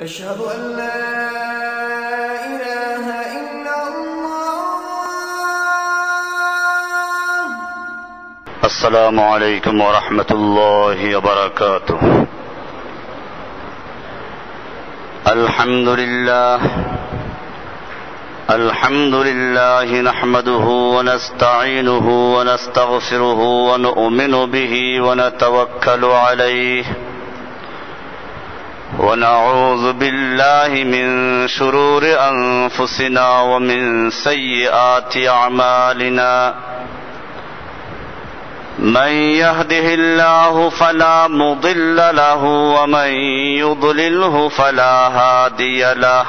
أشهد أن لا إله إلا الله. السلام عليكم ورحمة الله وبركاته. الحمد لله نحمده ونستعينه ونستغفره ونؤمن به ونتوكل عليه ونعوذ بالله من شرور أنفسنا ومن سيئات أعمالنا. من يهده الله فلا مضل له ومن يضلله فلا هادي له.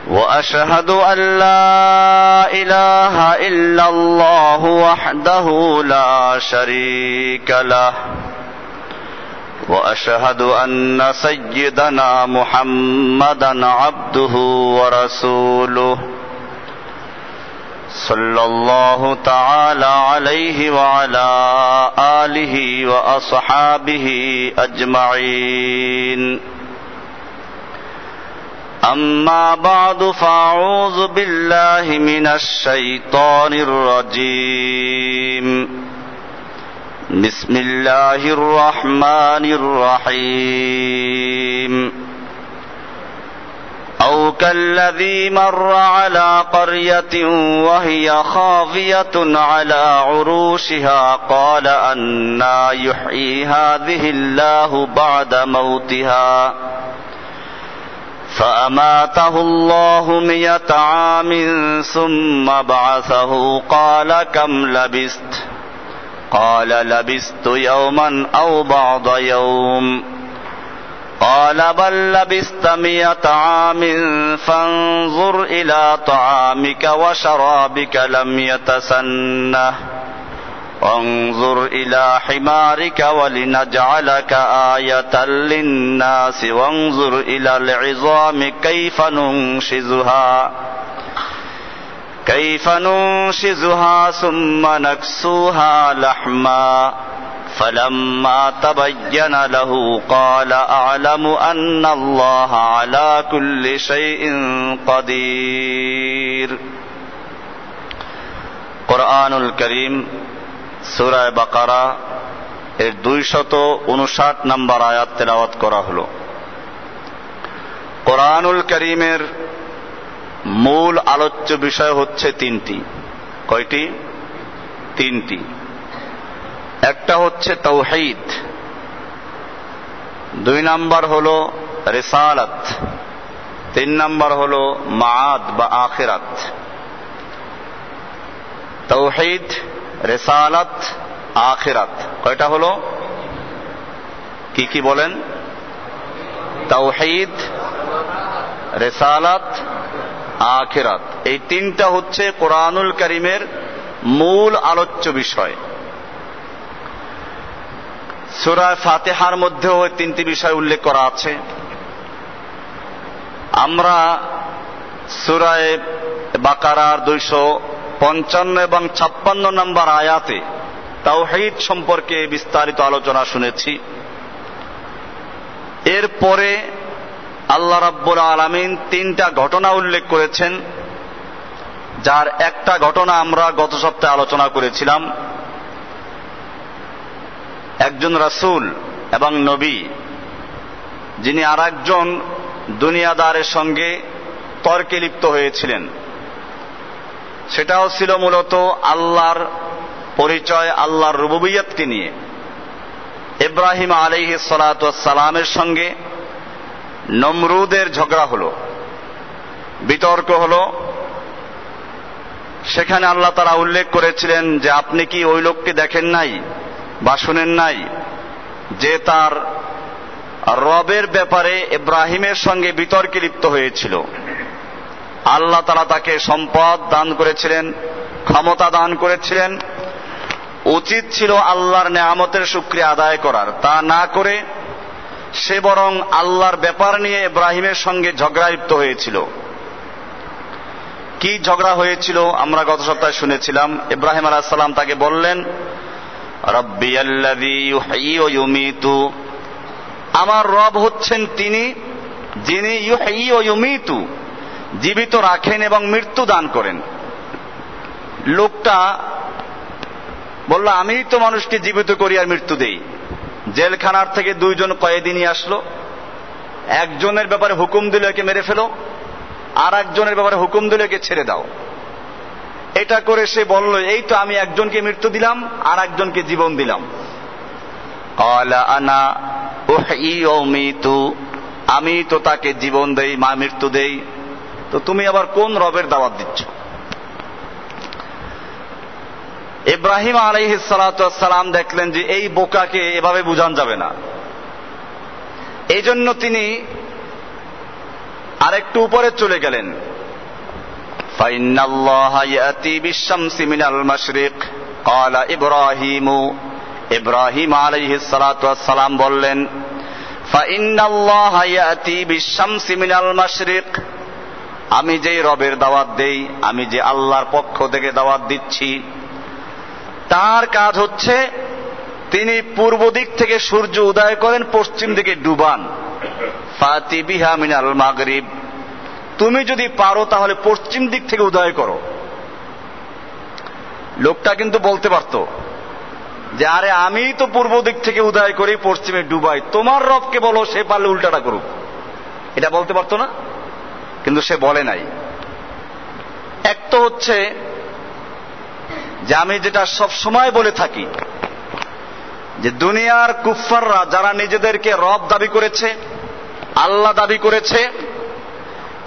وأشهد أن لا إله إلا الله وحده لا شريك له. وأشهد أن سيدنا محمدا عبده ورسوله صلى الله تعالى عليه وعلى آله وأصحابه أجمعين. أما بعد فأعوذ بالله من الشيطان الرجيم. بسم الله الرحمن الرحيم. أو كالذي مر على قرية وهي خاوية على عروشها قال أنى يحيي هذه الله بعد موتها فأماته الله 100 عام ثم بعثه قال كم لبثت قال لبثت يوما أو بعض يوم قال بل لبثت 100 عام فانظر إلى طعامك وشرابك لم يتسنه وانظر إلى حمارك ولنجعلك آية للناس وانظر إلى العظام كيف ننشزها ثم نكسوها لحما فلما تبين له قال أعلم أن الله على كل شيء قدير. কুরআনুল কারীম সূরা বাকারা এর 259 নম্বর আয়াত তেলাওয়াত করা হলো। কুরআনুল কারীমের মূল আলোচ্য বিষয় হচ্ছে তিনটি। কয়টি? তিনটি। একটা হচ্ছে তাওহীদ, 2 নাম্বার হলো রিসালাত, 3 নাম্বার হলো মাআদ বা আখিরাত। তাওহীদ, রিসালাত, আখিরাত, কয়টা হলো? কি কি বলেন? তাওহীদ, রিসালাত, আখিরাত, এই তিনটা হচ্ছে কুরআনুল কারীমের মূল আলোচ্য বিষয়। সূরা ফাতিহার মধ্যেও এই তিনটি বিষয় উল্লেখ করা আছে। আমরা সূরা বাকারার 255 এবং 56 নম্বর আয়াতে তাওহীদ সম্পর্কে বিস্তারিত আলোচনা শুনেছি। এরপরে আল্লাহ রাব্বুল আলামিন 3টা ঘটনা উল্লেখ করেছেন, যার একটা ঘটনা আমরা গত সপ্তাহে আলোচনা করেছিলাম। একজন রাসূল এবং নবী, যিনি আরেকজন দুনিয়াদারের সঙ্গে তর্কে লিপ্ত হয়েছিলেন, সেটাও ছিল মূলত আল্লাহর পরিচয়, আল্লাহর রুবুবিয়্যতকে নিয়ে। ইব্রাহিম আলাইহিস সালাতু ওয়াস সালামের সঙ্গে নমরুদের ঝগড়া হলো, বিতর্ক হলো। সেখানে আল্লাহ তাআলা উল্লেখ করেছিলেন যে আপনি কি ওই লোককে দেখেন নাই বা শুনেন নাই যে তার রবের ব্যাপারে ইব্রাহিমের সঙ্গে বিতর্কে লিপ্ত হয়েছিল। আল্লাহ তাআলা তাকে সম্পদ দান করেছিলেন, ক্ষমতা দান করেছিলেন। উচিত ছিল আল্লাহর নেয়ামতের শুকরিয়া আদায় করার, তা না করে সে বরং আল্লাহর ব্যাপার নিয়ে ইব্রাহিমের সঙ্গে ঝগড়া লিপ্ত হয়েছিল। কি ঝগড়া হয়েছিল আমরা গত সপ্তাহে শুনেছিলাম। ইব্রাহিম আলাইহিস সালাম তাকে বললেন, রব্বিয়াল্লাযী ইউহয়ী ওয়া ইউমীতু, আমার রব হচ্ছেন তিনি যিনি ইউহয়ী ওয়া ইউমীতু, জীবিত রাখেন এবং মৃত্যু দান করেন। লোকটা বলল, আমিই তো মানুষকে জীবিত করি আর মৃত্যু দেই। জেলখানার থেকে দুইজন কয়েদি নিয়ে আসলো, একজনের ব্যাপারে হুকুম দিল একে মেরে ফেলো, আর একজনের ব্যাপারে হুকুম দিল একে ছেড়ে দাও। এটা করে সে বলল, এই তো আমি একজনকে মৃত্যু দিলাম আর একজনকে জীবন দিলাম। ক্বালা আনা উহয়ী ওয়া উমীতু, আমি তো তাকে জীবন দেই মৃত্যু দেই, তো তুমি আবার কোন রবের দাওয়াত দিচ্ছ? ইব্রাহিম আলাইহিস সালাতু ওয়াস সালাম দেখলেন যে এই বোকাকে এভাবে বুঝান যাবে না, এই জন্য তিনি আরেকটু উপরে চলে গেলেন। ফাইন্নাল্লাহা ইয়াতি বিশ-শামসি মিনাল মাশরিক ক্বালা ইব্রাহিমু, ইব্রাহিম আলাইহিস সালাতু ওয়াস সালাম বললেন, ফাইন্নাল্লাহা ইয়াতি বিশ-শামসি মিনাল মাশরিক, আমি যেই রবের দাওয়াত দেই, আমি যে আল্লাহর পক্ষ থেকে দাওয়াত দিচ্ছি, তার কাজ হচ্ছে তিনি পূর্ব দিক থেকে সূর্য উদয় করেন, পশ্চিম দিকে ডুবান। ফাতি বিহা মিনাল মাগরিব, তুমি যদি পারো তাহলে পশ্চিম দিক থেকে উদয় করো। লোকটা কিন্তু বলতে পারতো যে আরে আমি তো পূর্ব দিক থেকে উদয় করি, পশ্চিমে ডুবাই, তোমার রবকে বলো সে পারলে উল্টাটা করুক, এটা বলতে পারতো না? কিন্তু সে বলে নাই। এক তো হচ্ছে যে আমি যেটা সব সময় বলে থাকি যে দুনিয়ার কুফফাররা যারা নিজেদেরকে রব দাবি করেছে, আল্লাহ দাবি করেছে,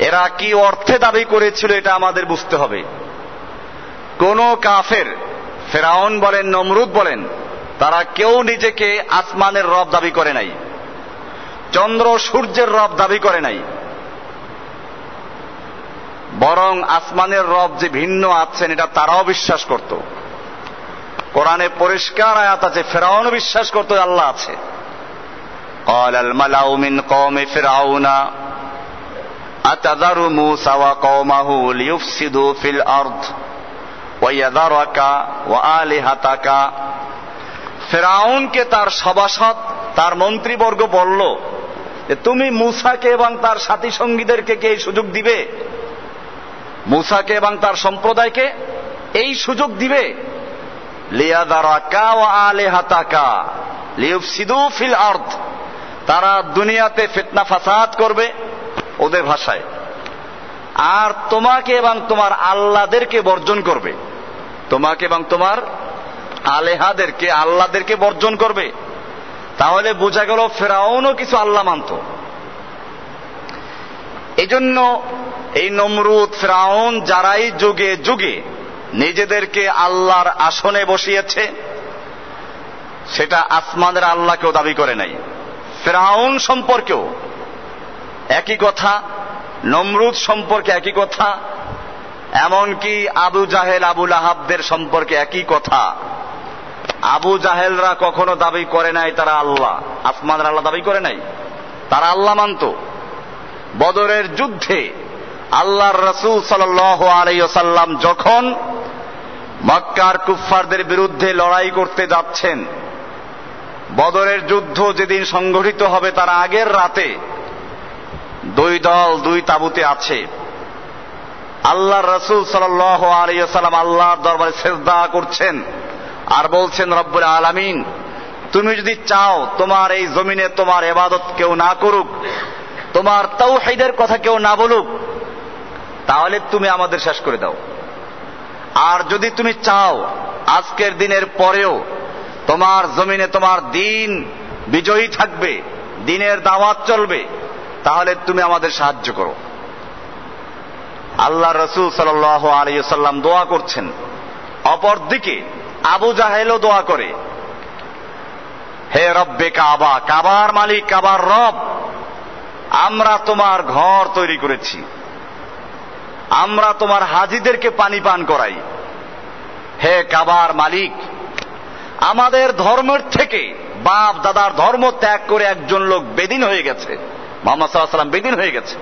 এরা কি অর্থে দাবি করেছিল এটা আমাদের বুঝতে হবে। কোন কাফের, ফেরাউন বলেন, নমরুদ বলেন, তারা কেউ নিজেকে আসমানের রব দাবি করে নাই, চন্দ্র সূর্যের রব দাবি করে নাই, বরং আসমানের রব যে ভিন্ন আছেন এটা তারাও বিশ্বাস করত। কোরআনে পরিষ্কার আয়াত আছে, ফেরাউনও বিশ্বাস করত আল্লাহ আছে। ক্বালাল মালাউ মিন কওমি ফিরআউনা আতাযারু মূসা ওয়া কওমাহু লিয়ুফসিদু ফিল আরদ ওয়া ইয়াযারাকা ওয়া আলিহাতাকা। ফেরাউনকে তার সভাসদ, তার মন্ত্রীবর্গ বলল যে তুমি মূসাকে এবং তার সাথী সঙ্গীদেরকে কি এই সুযোগ দিবে? মূসাকে এবং তার সম্প্রদায়কে এই সুযোগ দিবে? লিয়াযারাকা ওয়া আলিহাতাকা লিয়ুফসিদু ফিল আরদ, তারা দুনিয়াতে ফিতনা ফাসাদ করবে ওদের ভাষায়, আর তোমাকে এবং তোমার আল্লাহদেরকে বর্জন করবে, তোমাকে এবং তোমার আলেহাদেরকে, আল্লাহদেরকে বর্জন করবে। তাহলে বোঝা গেল ফেরাউনও কিছু আল্লাহ মানত। এজন্য এই নমরুদ, ফেরাউন যারাই যুগে যুগে নিজেদেরকে আল্লাহর আসনে বসিয়েছে, সেটা আসমানের আল্লাহকেও দাবি করে নাই। ফেরাউন সম্পর্কেও একই কথা, নমরুদ সম্পর্কে একই কথা, এমনকি আবু জাহেল, আবু লাহাবদের সম্পর্কে একই কথা। আবু জাহেলরা কখনো দাবি করে নাই তারা আল্লাহ, আসমানের আল্লাহ দাবি করে নাই, তারা আল্লাহ মানত। বদরের যুদ্ধে আল্লাহর রাসূল সাল্লাল্লাহু আলাইহি ওয়াসাল্লাম যখন মক্কার কুফফারদের বিরুদ্ধে লড়াই করতে যাচ্ছেন, বদরের যুদ্ধ যেদিন সংঘটিত হবে তার আগের রাতে দুই দল দুই তাঁবুতে আছে। আল্লাহর রাসূল সাল্লাল্লাহু আলাইহি ওয়াসাল্লাম আল্লাহর দরবারে সিজদা করছেন আর বলছেন, রব্বুল আলামিন, তুমি যদি চাও তোমার এই জমিনে তোমার ইবাদত কেউ না করুক, তোমার তাওহীদের কথা কেউ না বলুক, তাহলে তুমি আমাদের শেষ করে দাও। আর যদি তুমি চাও আজকের দিনের পরেও তোমার জমিনে তোমার দিন বিজয়ী থাকবে, দিনের দাওয়াত চলবে, তাহলে তুমি আমাদের সাহায্য করো। আল্লাহ রাসূল সাল্লাল্লাহু আলাইহি ওয়াসাল্লাম দোয়া করছেন, অপরদিকে আবু জাহেলও দোয়া করে, হে রব্বে কাবা, কাবার মালিক, কাবার রব, আমরা তোমার ঘর তৈরি করেছি, আমরা তোমার হাজীদেরকে পানি পান করাই। হে কাবার মালিক, আমাদের ধর্মের থেকে বাপ দাদার ধর্ম ত্যাগ করে একজন লোক বেদিন হয়ে গেছে, মুহাম্মদ সাল্লাল্লাহু আলাইহি ওয়াসাল্লাম বেদিন হয়ে গেছে।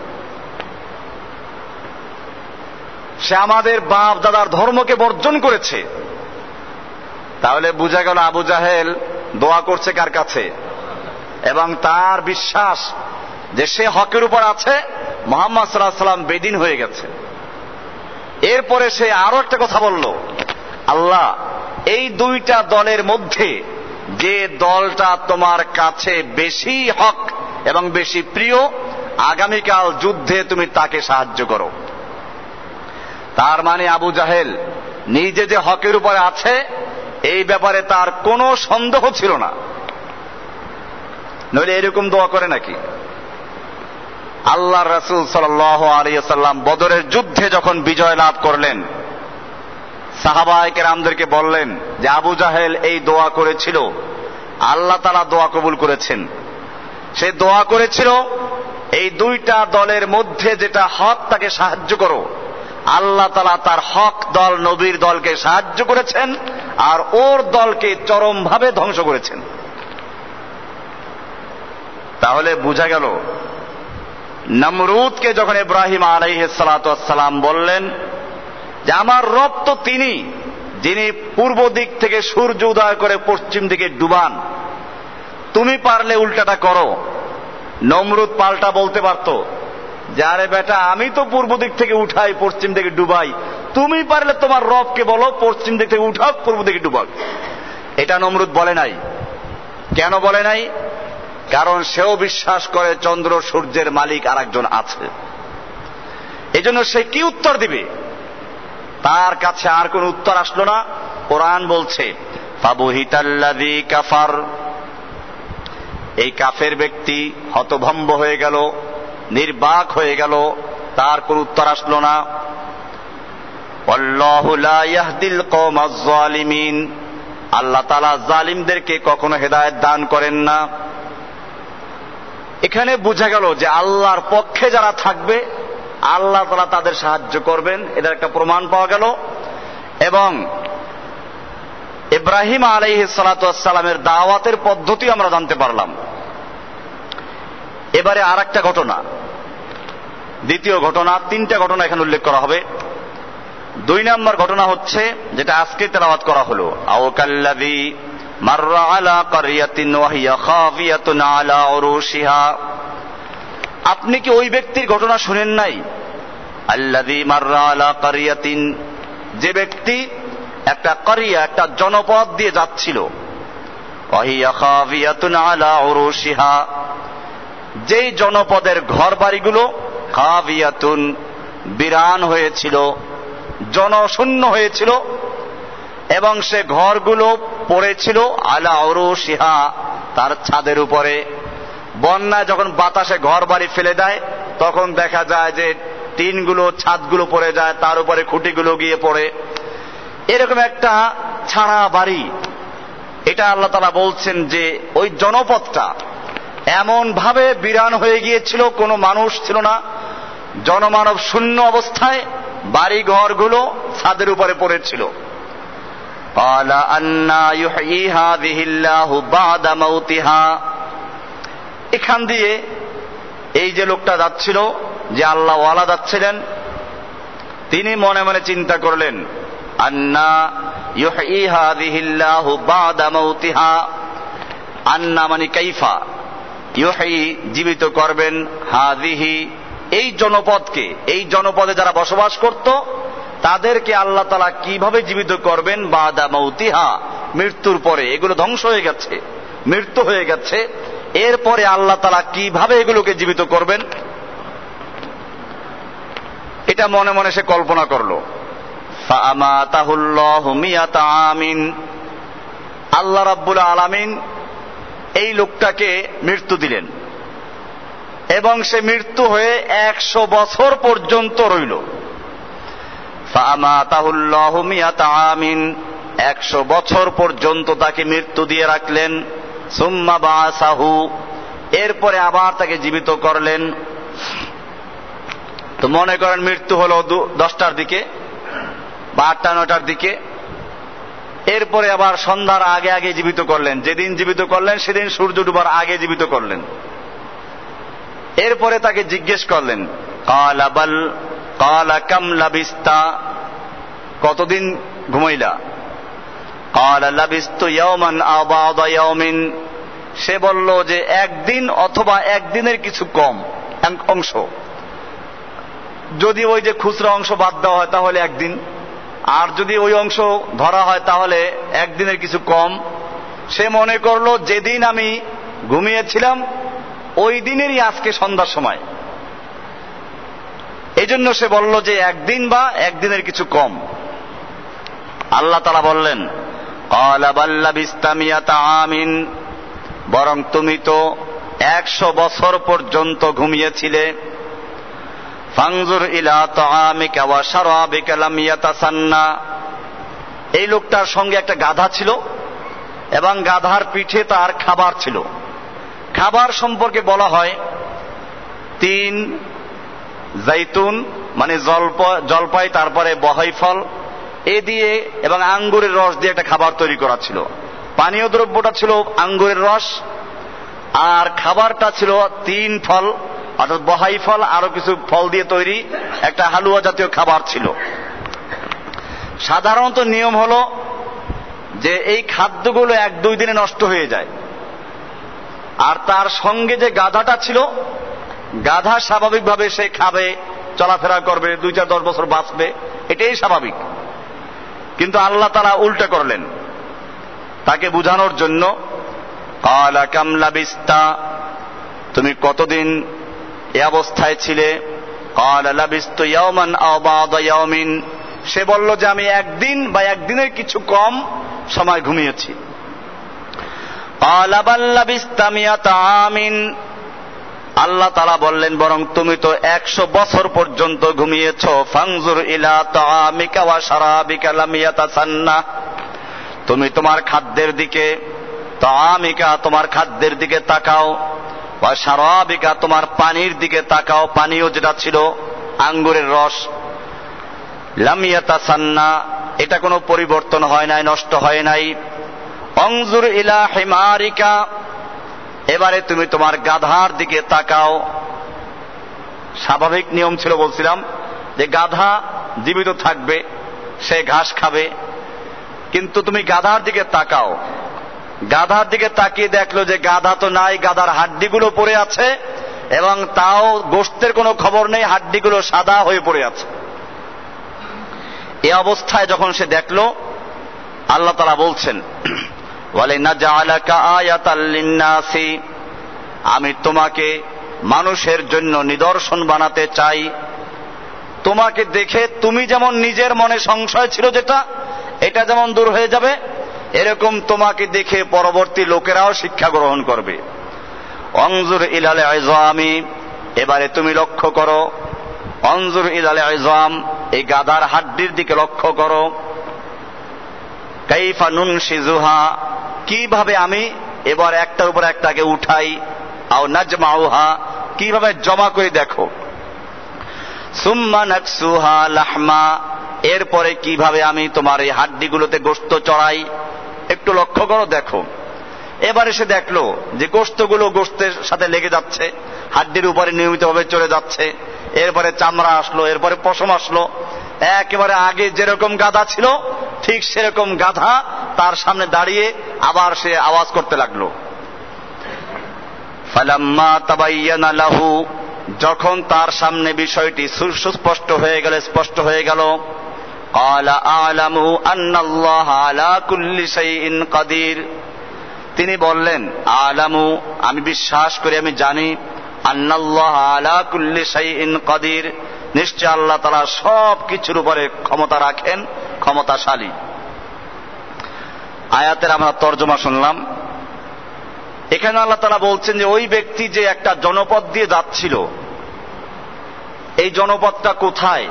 সে আমাদের বাপ দাদার ধর্মকে বর্জন করেছে। তাহলে বোঝা গেল আবু জাহেল দোয়া করছে কার কাছে? এবং তার বিশ্বাস যে সে হকের উপর আছে, মুহাম্মদ সাল্লাল্লাহু আলাইহি ওয়াসাল্লাম বেদিন হয়ে গেছে। এরপরে সে আরো একটা কথা বলল, আল্লাহ, এই দুইটা দলের মধ্যে যে দলটা তোমার কাছে বেশি হক এবং বেশি প্রিয়, আগামীকাল যুদ্ধে তুমি তাকে সাহায্য করো। তার মানে আবু জাহেল নিজে যে হকের উপরে আছে এই ব্যাপারে তার কোনো সন্দেহ ছিল না। নইলে এরকম দোয়া করে নাকি? আল্লাহর রাসূল সাল্লাল্লাহু আলাইহি ওয়াসাল্লাম বদরের যুদ্ধে যখন বিজয় লাভ করলেন, সাহাবায়ে কেরামদেরকে বললেন যে আবু জাহেল এই দোয়া করেছিল, আল্লাহ তাআলা দোয়া কবুল করেছেন। সে দোয়া করেছিল এই দুইটা দলের মধ্যে যেটা হক তাকে সাহায্য করো। আল্লাহ তাআলা তার হক দল নবীর দলকে সাহায্য করেছেন আর ওর দলকে চরমভাবে ধ্বংস করেছেন। তাহলে বোঝা গেল, নমরুদকে যখন ইব্রাহিম আলাইহিস সালাতু ওয়াস সালাম বললেন যে আমার রব তো তিনি যিনি পূর্ব দিক থেকে সূর্য উদয় করে পশ্চিম দিকে ডুবান, তুমি পারলে উল্টাটা করো। নমরুদ পাল্টা বলতে পারতো যে আরে বেটা, আমি তো পূর্ব দিক থেকে উঠাই পশ্চিম দিকে ডুবাই, তুমি পারলে তোমার রবকে বলো পশ্চিম দিক থেকে উঠাও পূর্ব দিকে ডুবাক। এটা নমরুদ বলে নাই। কেন বলে নাই? কারণ সেও বিশ্বাস করে চন্দ্র সূর্যের মালিক আর একজন আছে। এজন্য সে কি উত্তর দিবে? তার কাছে আর কোন উত্তর আসলো না। কোরআন বলছে ফাবুহিতাল্লাযী কাফার, এই কাফের ব্যক্তি হতভম্ব হয়ে গেল, নির্বাক হয়ে গেল, তার কোন উত্তর আসলো না। আল্লাহু লা ইয়াহদিল কওমাজ জালিমিন, আল্লাহ তাআলা জালিমদেরকে কখনো হেদায়েত দান করেন না। এখানে বোঝা গেল যে আল্লাহর পক্ষে যারা থাকবে আল্লাহ তাআলা তাদের সাহায্য করবেন, এটার একটা প্রমাণ পাওয়া গেল। এবং ইব্রাহিম আলাইহিস সালাতু ওয়াস সালামের দাওয়াতের পদ্ধতি আমরা জানতে পারলাম। এবারে আর একটা ঘটনা, দ্বিতীয় ঘটনা, তিনটা ঘটনা এখানে উল্লেখ করা হবে। 2 নম্বর ঘটনা হচ্ছে যেটা আজকে তেলাওয়াত করা হলো, আও কাল্লাযী মাররা আলা ক্বরিয়াতিন ওয়া হিয়া খাফিয়াতুন আলা উরুশিহা। আপনি কি ওই ব্যক্তির ঘটনা শুনেন নাই? আল্লাযী মাররা আলা ক্বরিয়াতিন, যে ব্যক্তি একটা ক্বরিয়া, একটা জনপদ দিয়ে যাচ্ছিল, ওয়া হিয়া খাফিয়াতুন আলা উরুশিহা, যেই জনপদের ঘর বাড়িগুলো খাফিয়াতুন, বিরান হয়েছিল, জনশূন্য হয়েছিল, এবং সে ঘরগুলো পড়েছিল আলা উরুশিহা, তার ছাদের উপরে। বন্যায় যখন বাতাসে ঘর বাড়ি ফেলে দেয় তখন দেখা যায় যে টিনগুলো, ছাদগুলো পড়ে যায়, তার উপরে খুঁটিগুলো গিয়ে পড়ে। এরকম একটা ছাড়া বাড়ি। এটা আল্লাহ তাআলা বলছেন যে ওই জনপদটা এমন ভাবে বিরান হয়ে গিয়েছিল, কোনো মানুষ ছিল না, জনমানব শূন্য অবস্থায় বাড়ি ঘরগুলো ছাদের উপরে পড়েছিল। ক্বালা আন্না ইউহয়ী হাযিহিল্লাহু বা'দা মাউতিহা। এখান দিয়ে এই যে লোকটা যাচ্ছিল, যে আল্লাহ ওয়ালা যাচ্ছিলেন, তিনি মনে মনে চিন্তা করলেন আন্না ইউহয়ী হাযিহিল্লাহু বা'দা মাউতিহা। আন্না মানে কাইফা, ইউহয়ী জীবিত করবেন, হাযিহি এই জনপদকে, এই জনপদে যারা বসবাস করত তাদেরকে আল্লাহ তাআলা কিভাবে জীবিত করবেন, বাদা মাউতিহা, মৃত্যুর পরে। এগুলো ধ্বংস হয়ে গেছে, মৃত্যু হয়ে গেছে, এরপরে আল্লাহ তাআলা কিভাবে এগুলোকে জীবিত করবেন, এটা মনে মনে সে কল্পনা করলো। ফাআমাতাহুল্লাহু মিয়াতা আমিন, আল্লাহ রাব্বুল আলামিন এই লোকটাকে মৃত্যু দিলেন এবং সে মৃত্যু হয়ে 100 বছর পর্যন্ত রইল। ফাআমাতাহুল্লাহু মিয়াতা আমিন, 100 বছর পর্যন্ত তাকে মৃত্যু দিয়ে রাখলেন। সুম্মা বাআসাহু, এরপরে আবার তাকে জীবিত করলেন। তো মনে করেন মৃত্যু হলো 10টার দিকে বা 8টা 9টার দিকে, এরপরে আবার সন্ধ্যার আগে আগে জীবিত করলেন। যেদিন জীবিত করলেন সেদিন সূর্য ডুবার আগে জীবিত করলেন। এরপরে তাকে জিজ্ঞেস করলেন, ক্বালা কাম লাবিস্তা, কতদিন ঘুমাইলা? ক্বালা লাবিস্তু ইয়াওমান আও বা'দা ইয়াওমিন, সে বলল যে একদিন অথবা একদিনের কিছু কম অংশ, যদি ওই যে খুচরা অংশ বাদ দেওয়া হয় তাহলে একদিন, আর যদি ওই অংশ ধরা হয় তাহলে একদিনের কিছু কম। সে মনে করলো যেদিন আমি ঘুমিয়েছিলাম ওই দিনেরই আজকে সন্ধ্যার সময়, এই জন্য সে বলল যে একদিন বা একদিনের কিছু কম। আল্লাহ তাআলা বললেন, ক্বালা বাল লাবিস্তা মিয়াতা আমিন, বরং তুমি তো 100 বছর পর্যন্ত ঘুমিয়েছিলে। ফানজুর ইলা তাআমিকা ওয়া শারাবিকা লাম ইয়াতাসান্না, এই লোকটার সঙ্গে একটা গাধা ছিল এবং গাধার পিঠে তার খাবার ছিল। খাবার সম্পর্কে বলা হয় 3 জাইতুন মানে জলপাই, তারপরে বহাই ফল এ দিয়ে এবং আঙ্গুরের রস দিয়ে একটা খাবার তৈরি করা ছিল। পানীয় দ্রব্যটা ছিল আঙ্গুরের রস, আর খাবারটা ছিল 3 ফল অর্থাৎ বহাই ফল আরো কিছু ফল দিয়ে তৈরি একটা হালুয়া জাতীয় খাবার ছিল। সাধারণত নিয়ম হলো যে এই খাদ্যগুলো 1-2 দিনে নষ্ট হয়ে যায়, আর তার সঙ্গে যে গাধাটা ছিল, গাধা স্বাভাবিকভাবে সে খাবে, চলাফেরা করবে, 2-4-10 বছর বাঁচবে, এটাই স্বাভাবিক। কিন্তু আল্লাহ তাআলা উল্টা করলেন তাকে বুঝানোর জন্য। ক্বালা কাম লাবিস্তা, তুমি কতদিন এই অবস্থায় ছিলে? ক্বালা লাবিস্তু ইয়াওমান আও বা'দা ইয়াওমিন, সে বলল যে আমি একদিন বা একদিনের কিছু কম সময় ঘুমিয়েছি। ক্বালা বাল লাবিস্তা মিয়াতা আমিন, আল্লাহ তাআলা বললেন বরং তুমি তো 100 বছর পর্যন্ত ঘুমিয়েছো। ফানজুর ইলা তাআমিকা ওয়া শারাবিকা লাম ইয়াতাসান্না, তুমি তোমার খাদ্যের দিকে, তাআমিকা তোমার খাদ্যের দিকে তাকাও, ওয়া শারাবিকা তোমার পানির দিকে তাকাও, পানীয় যেটা ছিল আঙ্গুরের রস, লাম ইয়াতাসান্না এটা কোনো পরিবর্তন হয় নাই, নষ্ট হয় নাই। অনজুর ইলা হিমারিকা, এবারে তুমি তোমার গাধার দিকে তাকাও। স্বাভাবিক নিয়ম ছিল বলছিলাম যে গাধা জীবিত থাকবে, সে ঘাস খাবে, কিন্তু তুমি গাধার দিকে তাকাও। গাধার দিকে তাকিয়ে দেখলো যে গাধা তো নাই, গাধার হাড্ডিগুলো পড়ে আছে এবং তাও গোশতের কোনো খবর নেই, হাড্ডিগুলো সাদা হয়ে পড়ে আছে। এই অবস্থায় যখন সে দেখলো, আল্লাহ তাআলা বলছেন ওয়ালিনাজআলাকা আয়াতাল লিন্নাসি, আমি তোমাকে মানুষের জন্য নিদর্শন বানাতে চাই। তোমাকে দেখে তুমি যেমন নিজের মনে সংশয় ছিল যেটা, এটা যেমন দূর হয়ে যাবে, এরকম তোমাকে দেখে পরবর্তী লোকেরাও শিক্ষা গ্রহণ করবে। অনজুর ইলাল ইযামি, এবারে তুমি লক্ষ্য করো। অনজুর ইলাল ইযাম, এই গাধার হাড্ডির দিকে লক্ষ্য করো। কাইফা নুনশিজুহা, কিভাবে আমি এবার একটার উপর একটাকে উঠাই। আও নাজমাউহা, কিভাবে জমা করে দেখো। সুম্মা নাকসুহা লাহমা, এরপরে কিভাবে আমি তোমার এই হাড্ডিগুলোতে গোশত চড়াই, একটু লক্ষ্য করো, দেখো। এবারে সে দেখলো যে গোশতগুলো গোশতের সাথে লেগে যাচ্ছে, হাড্ডির উপরে নিয়মিতভাবে চলে যাচ্ছে। এরপরে চামড়া আসলো, এরপরে পশম আসলো, একেবারে আগে যেরকম গাধা ছিল ঠিক সেরকম গাধা তার সামনে দাঁড়িয়ে আবার সে আওয়াজ করতে লাগলো। ফালাম্মা তাবায়্যানা লাহু, যখন তার সামনে বিষয়টি সুস্পষ্ট হয়ে গেল, স্পষ্ট হয়ে গেল, ক্বালা আ'লামু আন্নাল্লাহা আলা কুল্লি শাইইন কাদির, তিনি বললেন আ'লামু, আমি বিশ্বাস করি, আমি জানি, আন্নাল্লাহা আলা কুল্লি শাইইন কাদির, নিশ্চয় আল্লাহ তাআলা সব কিছুর উপরে ক্ষমতা রাখেন, ক্ষমতাশালী। আয়াতের আমরা তর্জমা শুনলাম। এখানে আল্লাহ তাআলা বলছেন যে ওই ব্যক্তি যে একটা জনপদ দিয়ে যাচ্ছিল, এই জনপদটা কোথায়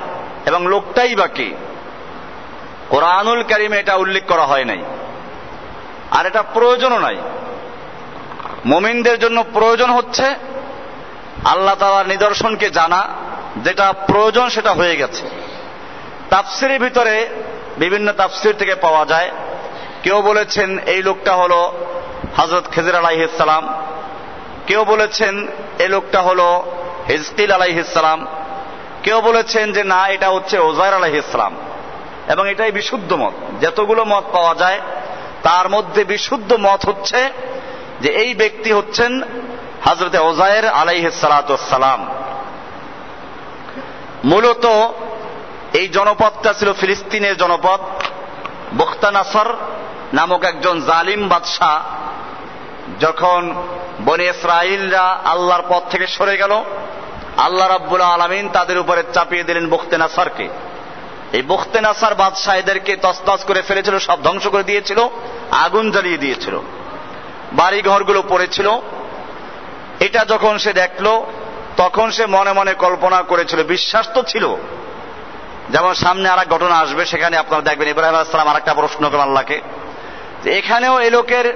এবং লোকটাই বা কে, কোরআনুল কারীমে এটা উল্লেখ করা হয় নাই, আর এটা প্রয়োজনও নাই। মুমিনদের জন্য প্রয়োজন হচ্ছে আল্লাহ তাআলার নিদর্শনকে জানা, যেটা প্রয়োজন সেটা হয়ে গেছে। তাফসিরের ভিতরে বিভিন্ন তাফসির থেকে পাওয়া যায়, কেউ বলেছেন এই লোকটা হলো হযরত খিজর আলাইহিস সালাম, কেউ বলেছেন এই লোকটা হলো হিজকিল আলাইহিস সালাম, কেউ বলেছেন যে না এটা হচ্ছে উযাইর আলাইহিস সালাম। এবং এটাই বিশুদ্ধ মত, যতগুলো মত পাওয়া যায় তার মধ্যে বিশুদ্ধ মত হচ্ছে যে এই ব্যক্তি হচ্ছেন হযরতে উযায়ের আলাইহিস সালাতু ওয়াস সালাম। মূলত এই জনপদটা ছিল ফিলিস্তিনের জনপদ। বুখতানাসর নামক একজন জালিম বাদশাহ যখন বনী ইসরাইলরা আল্লাহর পথ থেকে সরে গেল, আল্লাহ রাব্বুল আলামিন তাদের উপরে চাপিয়ে দিলেন বুখতানাসরকে। এই বুখতানাসর বাদশাহ এদেরকে তছনছ করে ফেলেছিল, সব ধ্বংস করে দিয়েছিল, আগুন জ্বালিয়ে দিয়েছিল, বাড়ি ঘরগুলো পড়েছিল। এটা যখন সে দেখলো তখন সে মনে মনে কল্পনা করেছিল, বিশ্বাস তো ছিল। যেমন সামনে আর এক ঘটনা আসবে, সেখানে আপনারা দেখবেন ইব্রাহিম আলাইহিস সালাম আর একটা প্রশ্ন করেন আল্লাহকে, যে এখানেও এই লোকের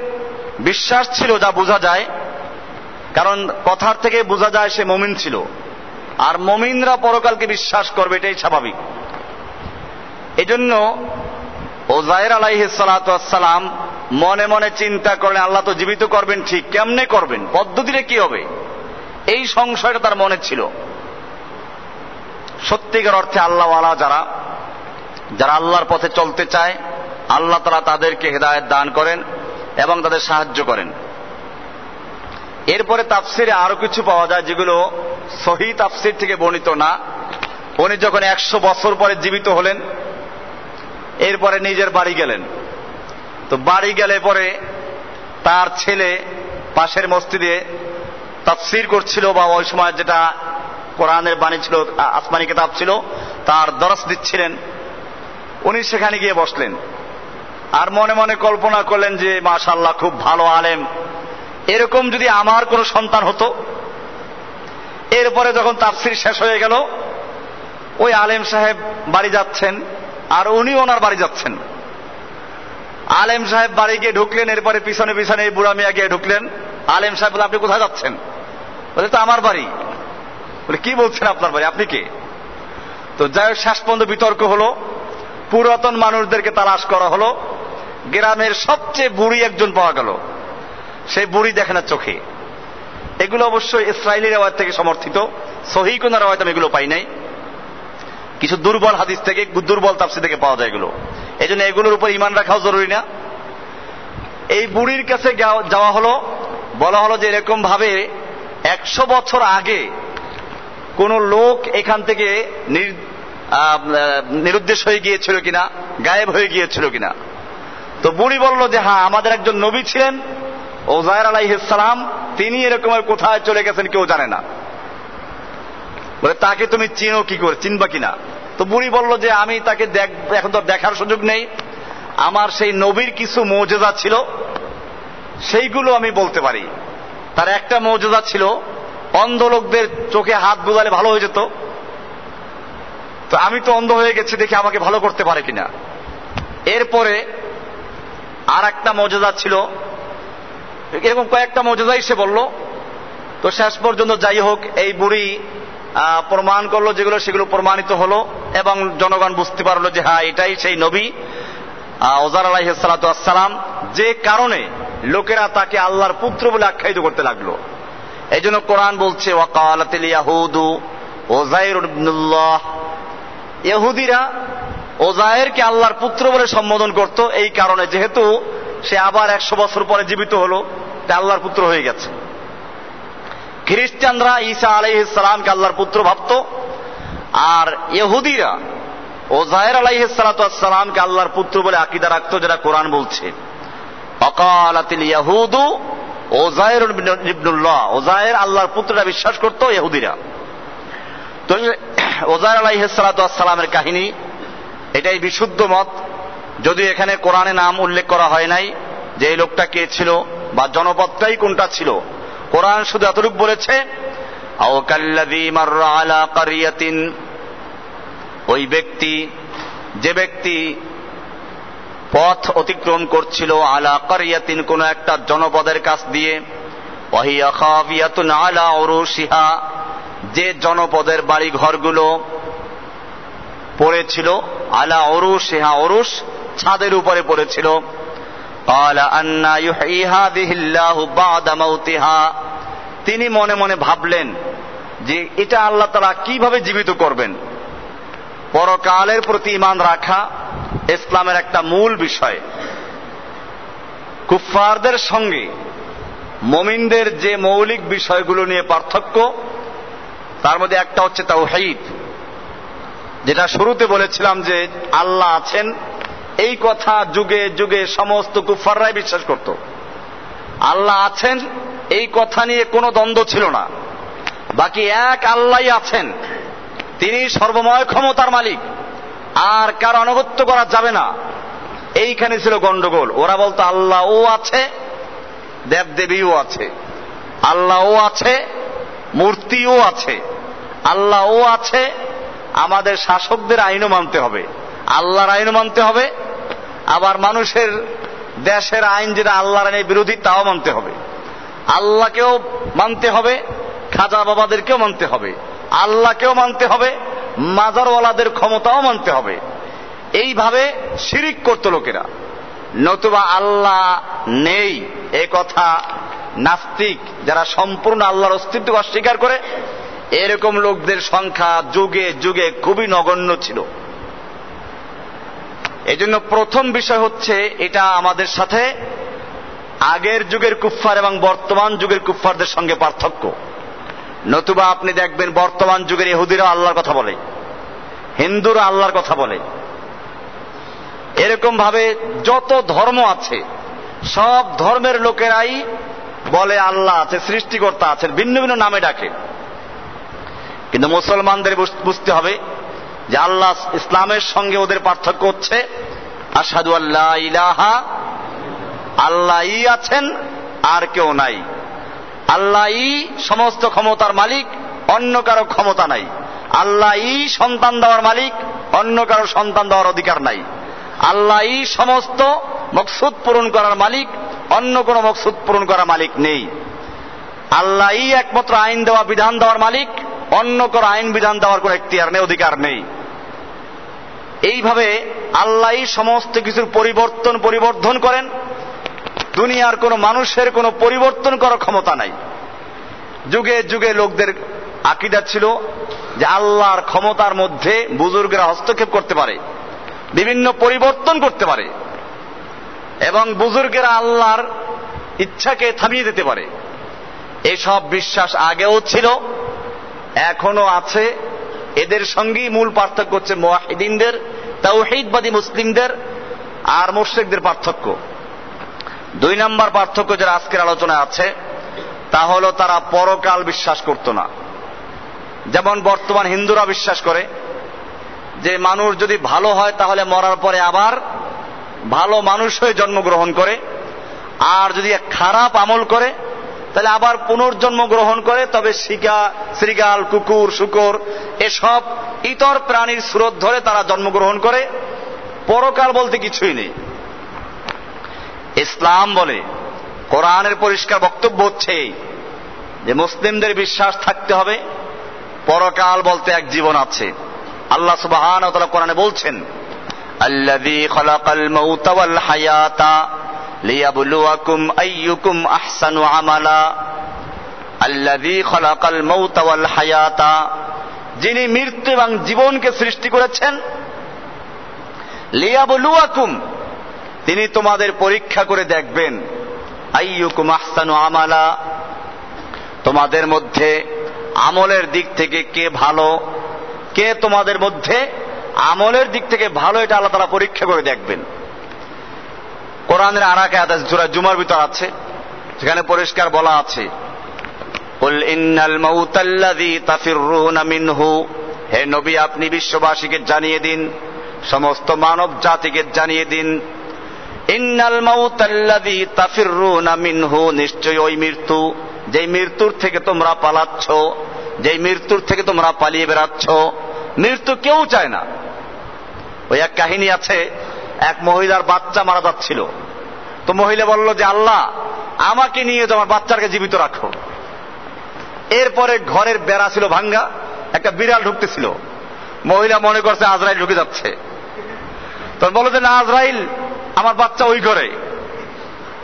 বিশ্বাস ছিল, যা বোঝা যায়, কারণ কথার থেকে বোঝা যায় সে মুমিন ছিল। আর মুমিনরা পরকালকে বিশ্বাস করবে, এটাই স্বাভাবিক। এজন্য উযায়ের আলাইহিস সালাতু ওয়াস সালাম মনে মনে চিন্তা করলেন, আল্লাহ তো জীবিত করবেন ঠিক, কেমনে করবেন, পদ্ধতিটা কি হবে, এই সংশয়টা তার মনে ছিল। সত্যিকার অর্থে আল্লাহওয়ালা যারা যারা আল্লাহর পথে চলতে চায়, আল্লাহ তাআলা তাদেরকে হেদায়েত দান করেন এবং তাদের সাহায্য করেন। এরপরে তাফসিরে আরো কিছু পাওয়া যায় যেগুলো সহিহ তাফসির থেকে বর্ণিত না। উনি যখন 100 বছর পরে জীবিত হলেন, এরপরে নিজের বাড়ি গেলেন। তো বাড়ি গেলে পরে তার ছেলে পাশের মসজিদে তাফসির করছিল, বা ওই সময় যেটা কোরআনের বাণী ছিল, আসমানি কিতাব ছিল, তার দরস দিচ্ছিলেন। উনি সেখানে গিয়ে বসলেন আর মনে মনে কল্পনা করলেন যে মাশাআল্লাহ খুব ভালো আলেম, এরকম যদি আমার কোনো সন্তান হতো। এরপরে যখন তাফসির শেষ হয়ে গেল, ওই আলেম সাহেব বাড়ি যাচ্ছেন আর উনি ওনার বাড়ি যাচ্ছেন। আলেম সাহেব বাড়ি গিয়ে ঢুকলেন, এরপরে পিছনে পিছনে এই বুড়া মিয়া গিয়ে ঢুকলেন। আলেম সাহেব বলে, আপনি কোথায় যাচ্ছেন? বলে, তো আমার বাড়ি। বলে, কি বলছেন আপনার বাড়ি, আপনি কে? তো যাই হোক, শেষ পর্যন্ত বিতর্ক হলো, পুরাতন মানুষদেরকে তালাশ করা হলো, গ্রামের সবচেয়ে বুড়ি একজন পাওয়া গেল। সেই বুড়ি দেখে না চোখে। এগুলো অবশ্যই ইসরায়েলি রিওয়ায়াত থেকে সমর্থিত, সহিহ কোন রিওয়ায়াত আমি এগুলো পাই নাই। কিছু দুর্বল হাদিস থেকে, দুর্বল তাফসীর থেকে পাওয়া যায় এগুলো। এই জন্য এগুলোর উপর ঈমান রাখাও জরুরি না। এই বুড়ির কাছে যাওয়া হলো, বলা হলো যে এরকম ভাবে 100 বছর আগে কোন লোক এখান থেকে নিরুদ্দেশ হয়ে গিয়েছিল কিনা, গায়েব হয়ে গিয়েছিল কিনা। তো বুড়ি বলল যে হ্যাঁ, আমাদের একজন নবী ছিলেন উযায়ের আলাইহিস সালাম, তিনি এরকম কোথায় চলে গেছেন কেউ জানে না। বলে, তাকে তুমি চিনো কি করে, চিনবা কিনা? তো বুড়ি বলল যে আমি তাকে এখন তো দেখার সুযোগ নেই, আমার সেই নবীর কিছু মুজিজা ছিল, সেইগুলো আমি বলতে পারি। তার একটা মুজিজা ছিল, অন্ধ লোকদের চোখে হাত বুলালে ভালো হয়ে যেত। তো আমি তো অন্ধ হয়ে গেছি, দেখি আমাকে ভালো করতে পারে কিনা। এরপরে আর একটা মুজিজা ছিল, এরকম কয়েকটা মুজিজাই সে বলল। তো শেষ পর্যন্ত যাই হোক, এই বুড়ি প্রমাণ করলো যেগুলো, সেগুলো প্রমাণিত হলো এবং জনগণ বুঝতে পারলো যে হ্যাঁ, এটাই সেই নবী উযায়ের আলাইহিস সালাতু ওয়াস সালাম, যে কারণে লোকেরা তাকে আল্লাহর পুত্র বলে আখ্যায়িত করতে লাগলো। এই জন্য কোরআন বলছে, ওয়াকালাতিল ইয়াহুদু উযাইর ইবনুল্লাহ, ইহুদিরা উযায়েরকে আল্লাহর পুত্র বলে সম্বোধন করত, এই কারণে যেহেতু সে আবার 100 বছর পরে জীবিত হলো, তা আল্লাহর পুত্র হয়ে গেছে। খ্রিস্টানরা ঈসা আলাইহিস সালামকে আল্লাহর পুত্র ভাবত, আর ইহুদিরা উযায়ের আলাইহিস সালাতু ওয়াস সালামকে আল্লাহর পুত্র বলে আকীদা রাখত, যেটা কোরআন বলছে। ওয়াকালাতিল ইয়াহুদু উযাইর ইবনুল্লাহ, উযায়ের আল্লাহর পুত্রটা বিশ্বাস করত ইহুদিরা। তো উযায়ের আলাইহিস সালাতু ওয়াস সালামের কাহিনী, এটাই বিশুদ্ধ মত। যদিও এখানে কোরআনে নাম উল্লেখ করা হয় নাই যে এই লোকটা কে ছিল বা জনপদটাই কোনটা ছিল। কোরআন শুধু এতটুকু বলেছে, আও কাল্লাযী মাররা আলা ক্বরিয়াতিন, ওই ব্যক্তি, যে ব্যক্তি পথ অতিক্রম করছিল, আলা ক্বরিয়াতিন, কোন একটা জনপদের কাছ দিয়ে, ওয়াহিয়া খাফিয়াতুন আলা উরুশিহা, যে জনপদের বাড়ি ঘরগুলো পড়েছিল, আলা উরুশিহা, উরুশ ছাদের উপরে পড়েছিল। ক্বালা আন্না ইউহয়ী হাযিহিল্লাহু বা'দা মাউতিহা, তিনি মনে মনে ভাবলেন যে এটা আল্লাহ তাআলা কিভাবে জীবিত করবেন। পরকালের প্রতি ঈমান রাখা ইসলামের একটা মূল বিষয়। কুফফারদের সঙ্গে মুমিনদের যে মৌলিক বিষয়গুলো নিয়ে পার্থক্য, তার মধ্যে একটা হচ্ছে তাওহীদ, যেটা শুরুতে বলেছিলাম যে আল্লাহ আছেন, এই কথা যুগে যুগে সমস্ত কুফাররাই বিশ্বাস করত। আল্লাহ আছেন এই কথা নিয়ে কোনো দ্বন্দ্ব ছিল না। বাকি এক আল্লাহই আছেন, তিনি সর্বময় ক্ষমতার মালিক, আর কার আনুগত্য করা যাবে না, এইখানে ছিল গন্ডগোল। ওরা বলতো আল্লাহ ও আছে, দেবদেবীও আছে, আল্লাহ ও আছে, মূর্তিও আছে, আল্লাহ ও আছে, আমাদের শাসকদের আইনও মানতে হবে, আল্লাহর আইনও মানতে হবে, আবার মানুষের দেশের আইন যেটা আল্লাহর আইনের বিরোধী তাও মানতে হবে, আল্লাহকেও মানতে হবে, খাজা বাবাদেরকেও মানতে হবে, আল্লাহকেও মানতে হবে, মাজারওয়ালাদের ক্ষমতাও মানতে হবে। এইভাবে শিরিক করত লোকেরা। নতুবা আল্লাহ নেই এ কথা নাস্তিক, যারা সম্পূর্ণ আল্লাহর অস্তিত্ব অস্বীকার করে, এরকম লোকদের সংখ্যা যুগে যুগে খুবই নগণ্য ছিল। এজন্য প্রথম বিষয় হচ্ছে এটা আমাদের সাথে আগের যুগের কুফফার এবং বর্তমান যুগের কুফফারদের সঙ্গে পার্থক্য। নতুবা আপনি দেখবেন বর্তমান যুগের ইহুদিরা আল্লাহর কথা বলে, হিন্দুরা আল্লাহর কথা বলে, এরকম ভাবে যত ধর্ম আছে সব ধর্মের লোকেরাই বলে আল্লাহ আছে, সৃষ্টিকর্তা আছেন, ভিন্ন ভিন্ন নামে ডাকে। কিন্তু মুসলমানদের বুঝতে হবে যে আল্লাহ ইসলামের সঙ্গে ওদের পার্থক্য হচ্ছে আশহাদু আল্লা ইলাহা, আল্লাহই আছেন আর কেউ নাই, আল্লাহই সমস্ত ক্ষমতার মালিক, অন্য কারো ক্ষমতা নাই, আল্লাহই সন্তান দেওয়ার মালিক, অন্য কারো সন্তান দেওয়ার অধিকার নাই, আল্লাহই সমস্ত মকসুদ পূরণ করার মালিক, অন্য কোনো মকসুদ পূরণ করার মালিক নেই, আল্লাহই একমাত্র আইন দেওয়া বিধান দেওয়ার মালিক, অন্য কোনো আইন বিধান দেওয়ার কোনো এখতিয়ার নেই, অধিকার নেই। এইভাবে আল্লাহই সমস্ত কিছুর পরিবর্ধন করেন। দুনিয়ার কোনো মানুষের কোনো পরিবর্তন করার ক্ষমতা নাই। যুগে যুগে লোকদের আকীদা ছিল যে আল্লাহর ক্ষমতার মধ্যে বুজুর্গরা হস্তক্ষেপ করতে পারে, বিভিন্ন পরিবর্তন করতে পারে, এবং বুজুর্গেরা আল্লাহর ইচ্ছাকে থামিয়ে দিতে পারে। এসব বিশ্বাস আগেও ছিল, এখনো আছে। এদের সঙ্গেই মূল পার্থক্য হচ্ছে মুওয়াহিদিনদের, তাওহীদবাদী মুসলিমদের আর মুশরিকদের পার্থক্য। 2 নম্বর পার্থক্য যারা আজকের আলোচনায় আছে তা হলো তারা পরকাল বিশ্বাস করত না। যেমন বর্তমান হিন্দুরা বিশ্বাস করে যে মানুষ যদি ভালো হয় তাহলে মরার পরে আবার ভালো মানুষ হয়ে জন্মগ্রহণ করে, আর যদি খারাপ আমল করে তাহলে আবার পুনর্জন্ম গ্রহণ করে, তবে শ্রীগাল, কুকুর, শূকর এসব ইতর প্রাণীর সুরত ধরে তারা জন্মগ্রহণ করে। পরকাল বলতে কিছুই নেই। ইসলাম বলে, কোরআনের পরিষ্কার বক্তব্য হচ্ছে যে মুসলিমদের বিশ্বাস থাকতে হবে পরকাল বলতে এক জীবন আছে। আল্লাহ সুবহানাহু ওয়া তাআলা কোরআনে বলছেন, আল্লাযী খালাকাল মাউতা ওয়াল হায়াতা লিয়াবলুয়াকুম আইয়ুকুম আহসানু আমালা। আল্লাযী খালাকাল মাউতা ওয়াল হায়াতা, যিনি মৃত্যু এবং জীবনকে সৃষ্টি করেছেন, লিয়াবলুয়াকুম, তিনি তোমাদের পরীক্ষা করে দেখবেন, আইয়ুকুম আহসানু আমালা, তোমাদের মধ্যে আমলের দিক থেকে কে ভালো, কে তোমাদের মধ্যে আমলের দিক থেকে ভালো, এটা আল্লাহ তাআলা পরীক্ষা করে দেখবেন। কোরআনের আরেক আয়াত আছে, সূরা জুমার ভিতর আছে, সেখানে পরিষ্কার বলা আছে, কুল ইন্নাল মাউতাল্লাযী তাফিররুনা মিনহু, হে নবী আপনি বিশ্ববাসীকে জানিয়ে দিন, সমস্ত মানব জাতিকে জানিয়ে দিন, ইন্নাল মাউতাল্লাযী তাফিররুনা মিনহু, নিশ্চয় ওই মৃত্যু, যেই মৃত্যুর থেকে তোমরা পালাচ্ছ, যেই মৃত্যুর থেকে তোমরা পালিয়ে বেড়াচ্ছ, মৃত্যু কেউ চায় না। ওই এক কাহিনী আছে, এক মহিলার বাচ্চা মারা যাচ্ছিল, তো মহিলা বলল যে আল্লাহ আমাকে নিয়ে যাও, আমার বাচ্চাকে জীবিত রাখো। এরপরে ঘরের বেড়া ছিল ভাঙ্গা, একটা বিড়াল ঢুকতেছিল, মহিলা মনে করছে আজরাইল ঢুকে যাচ্ছে, তো বলো যে না আজরাইল, আমার বাচ্চা ওই ঘরে,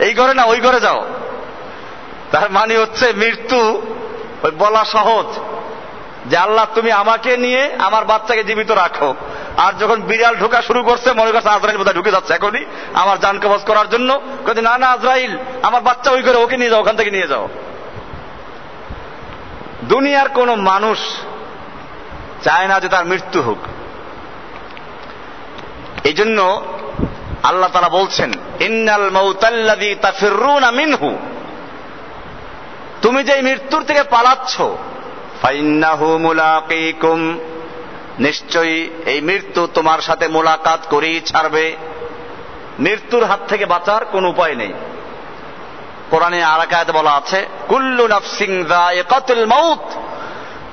এই ঘরে না ওই ঘরে যাও। তার মানে হচ্ছে মৃত্যু ওই বলা সহজ যে আল্লাহ তুমি আমাকে নিয়ে আমার বাচ্চাকে জীবিত রাখো, আর যখন বিড়াল ঢোকা শুরু করছে মনে করছে আজরাইল বোধহয় ঢুকে যাচ্ছে এখনই আমার জান কবজ করার জন্য, কিন্তু না না আজরাইল আমার বাচ্চা ওই করে, ওকে নিয়ে যাও, ওখান থেকে নিয়ে যাও। দুনিয়ার কোন মানুষ চায় না যে তার মৃত্যু হোক। এই জন্য আল্লাহ তাআলা বলছেন ইন্নাল মাউতাল্লাযী তাফিররুনা মিনহু, তুমি যে মৃত্যুর থেকে পালাচ্ছ, ফাইন্নাহু মুলাকীকুম, নিশ্চয়ই এই মৃত্যু তোমার সাথে মোলাকাত করেই ছাড়বে। মৃত্যুর হাত থেকে বাঁচার কোন উপায় নেই। কোরআনে আর এক আয়াতে বলা আছে কুল্লু নাফসিন যায়িকাতুল মাউত,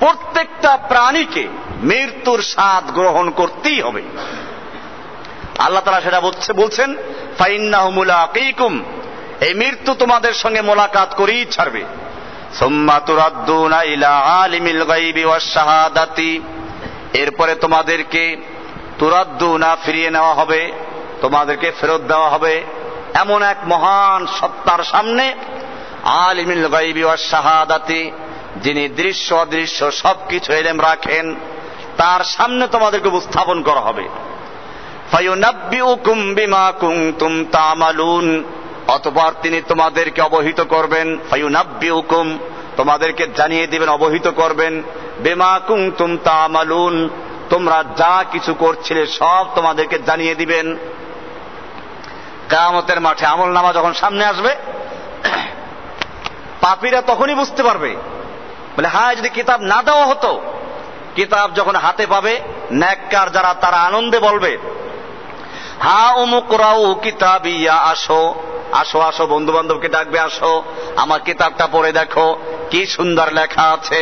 প্রত্যেকটা প্রাণীকে মৃত্যুর স্বাদ গ্রহণ করতেই হবে। আল্লাহ তাআলা সেটা বলছেন ফাইন্নাহু মুলাকীকুম, এই মৃত্যু তোমাদের সঙ্গে মোলাকাত করেই ছাড়বে। সুম্মা তুরাদ্দুনা ইলা আলিমিল গায়বি ওয়াশ শাহাদাতি, এরপরে তোমাদেরকে তুরাদ্দুনা ফিরিয়ে নেওয়া হবে, তোমাদেরকে ফেরত দেওয়া হবে এমন এক মহান সত্তার সামনে, আলিমিল গায়বি ওয়াশ শাহাদাতি, যিনি দৃশ্য অদৃশ্য সবকিছু ইলম রাখেন, তার সামনে তোমাদেরকে উপস্থাপন করা হবে। ফায়ুনাব্বিউকুম বিমা কুনতুম তা'মালুন, অতঃপর তিনি তোমাদেরকে অবহিত করবেন। ফায়ুনাব্বিউকুম, তোমাদেরকে জানিয়ে দিবেন, অবহিত করবেন। বিমা কুনতুম তা'মালুন, তোমরা যা কিছু করছিলে সব তোমাদেরকে জানিয়ে দিবেন। কিয়ামতের মাঠে আমলনামা যখন সামনে আসবে, পাপীরা তখনই বুঝতে পারবে, বলে হ্যাঁ যদি কিতাব না দেওয়া হতো। কিতাব যখন হাতে পাবে, নেককার যারা তারা আনন্দে বলবে হা উমুকরাউ কিতাবিয়া, আসো আসো আসো, বন্ধু বান্ধবকে ডাকবে, আসো আমার কিতাবটা পড়ে দেখো কি সুন্দর লেখা আছে।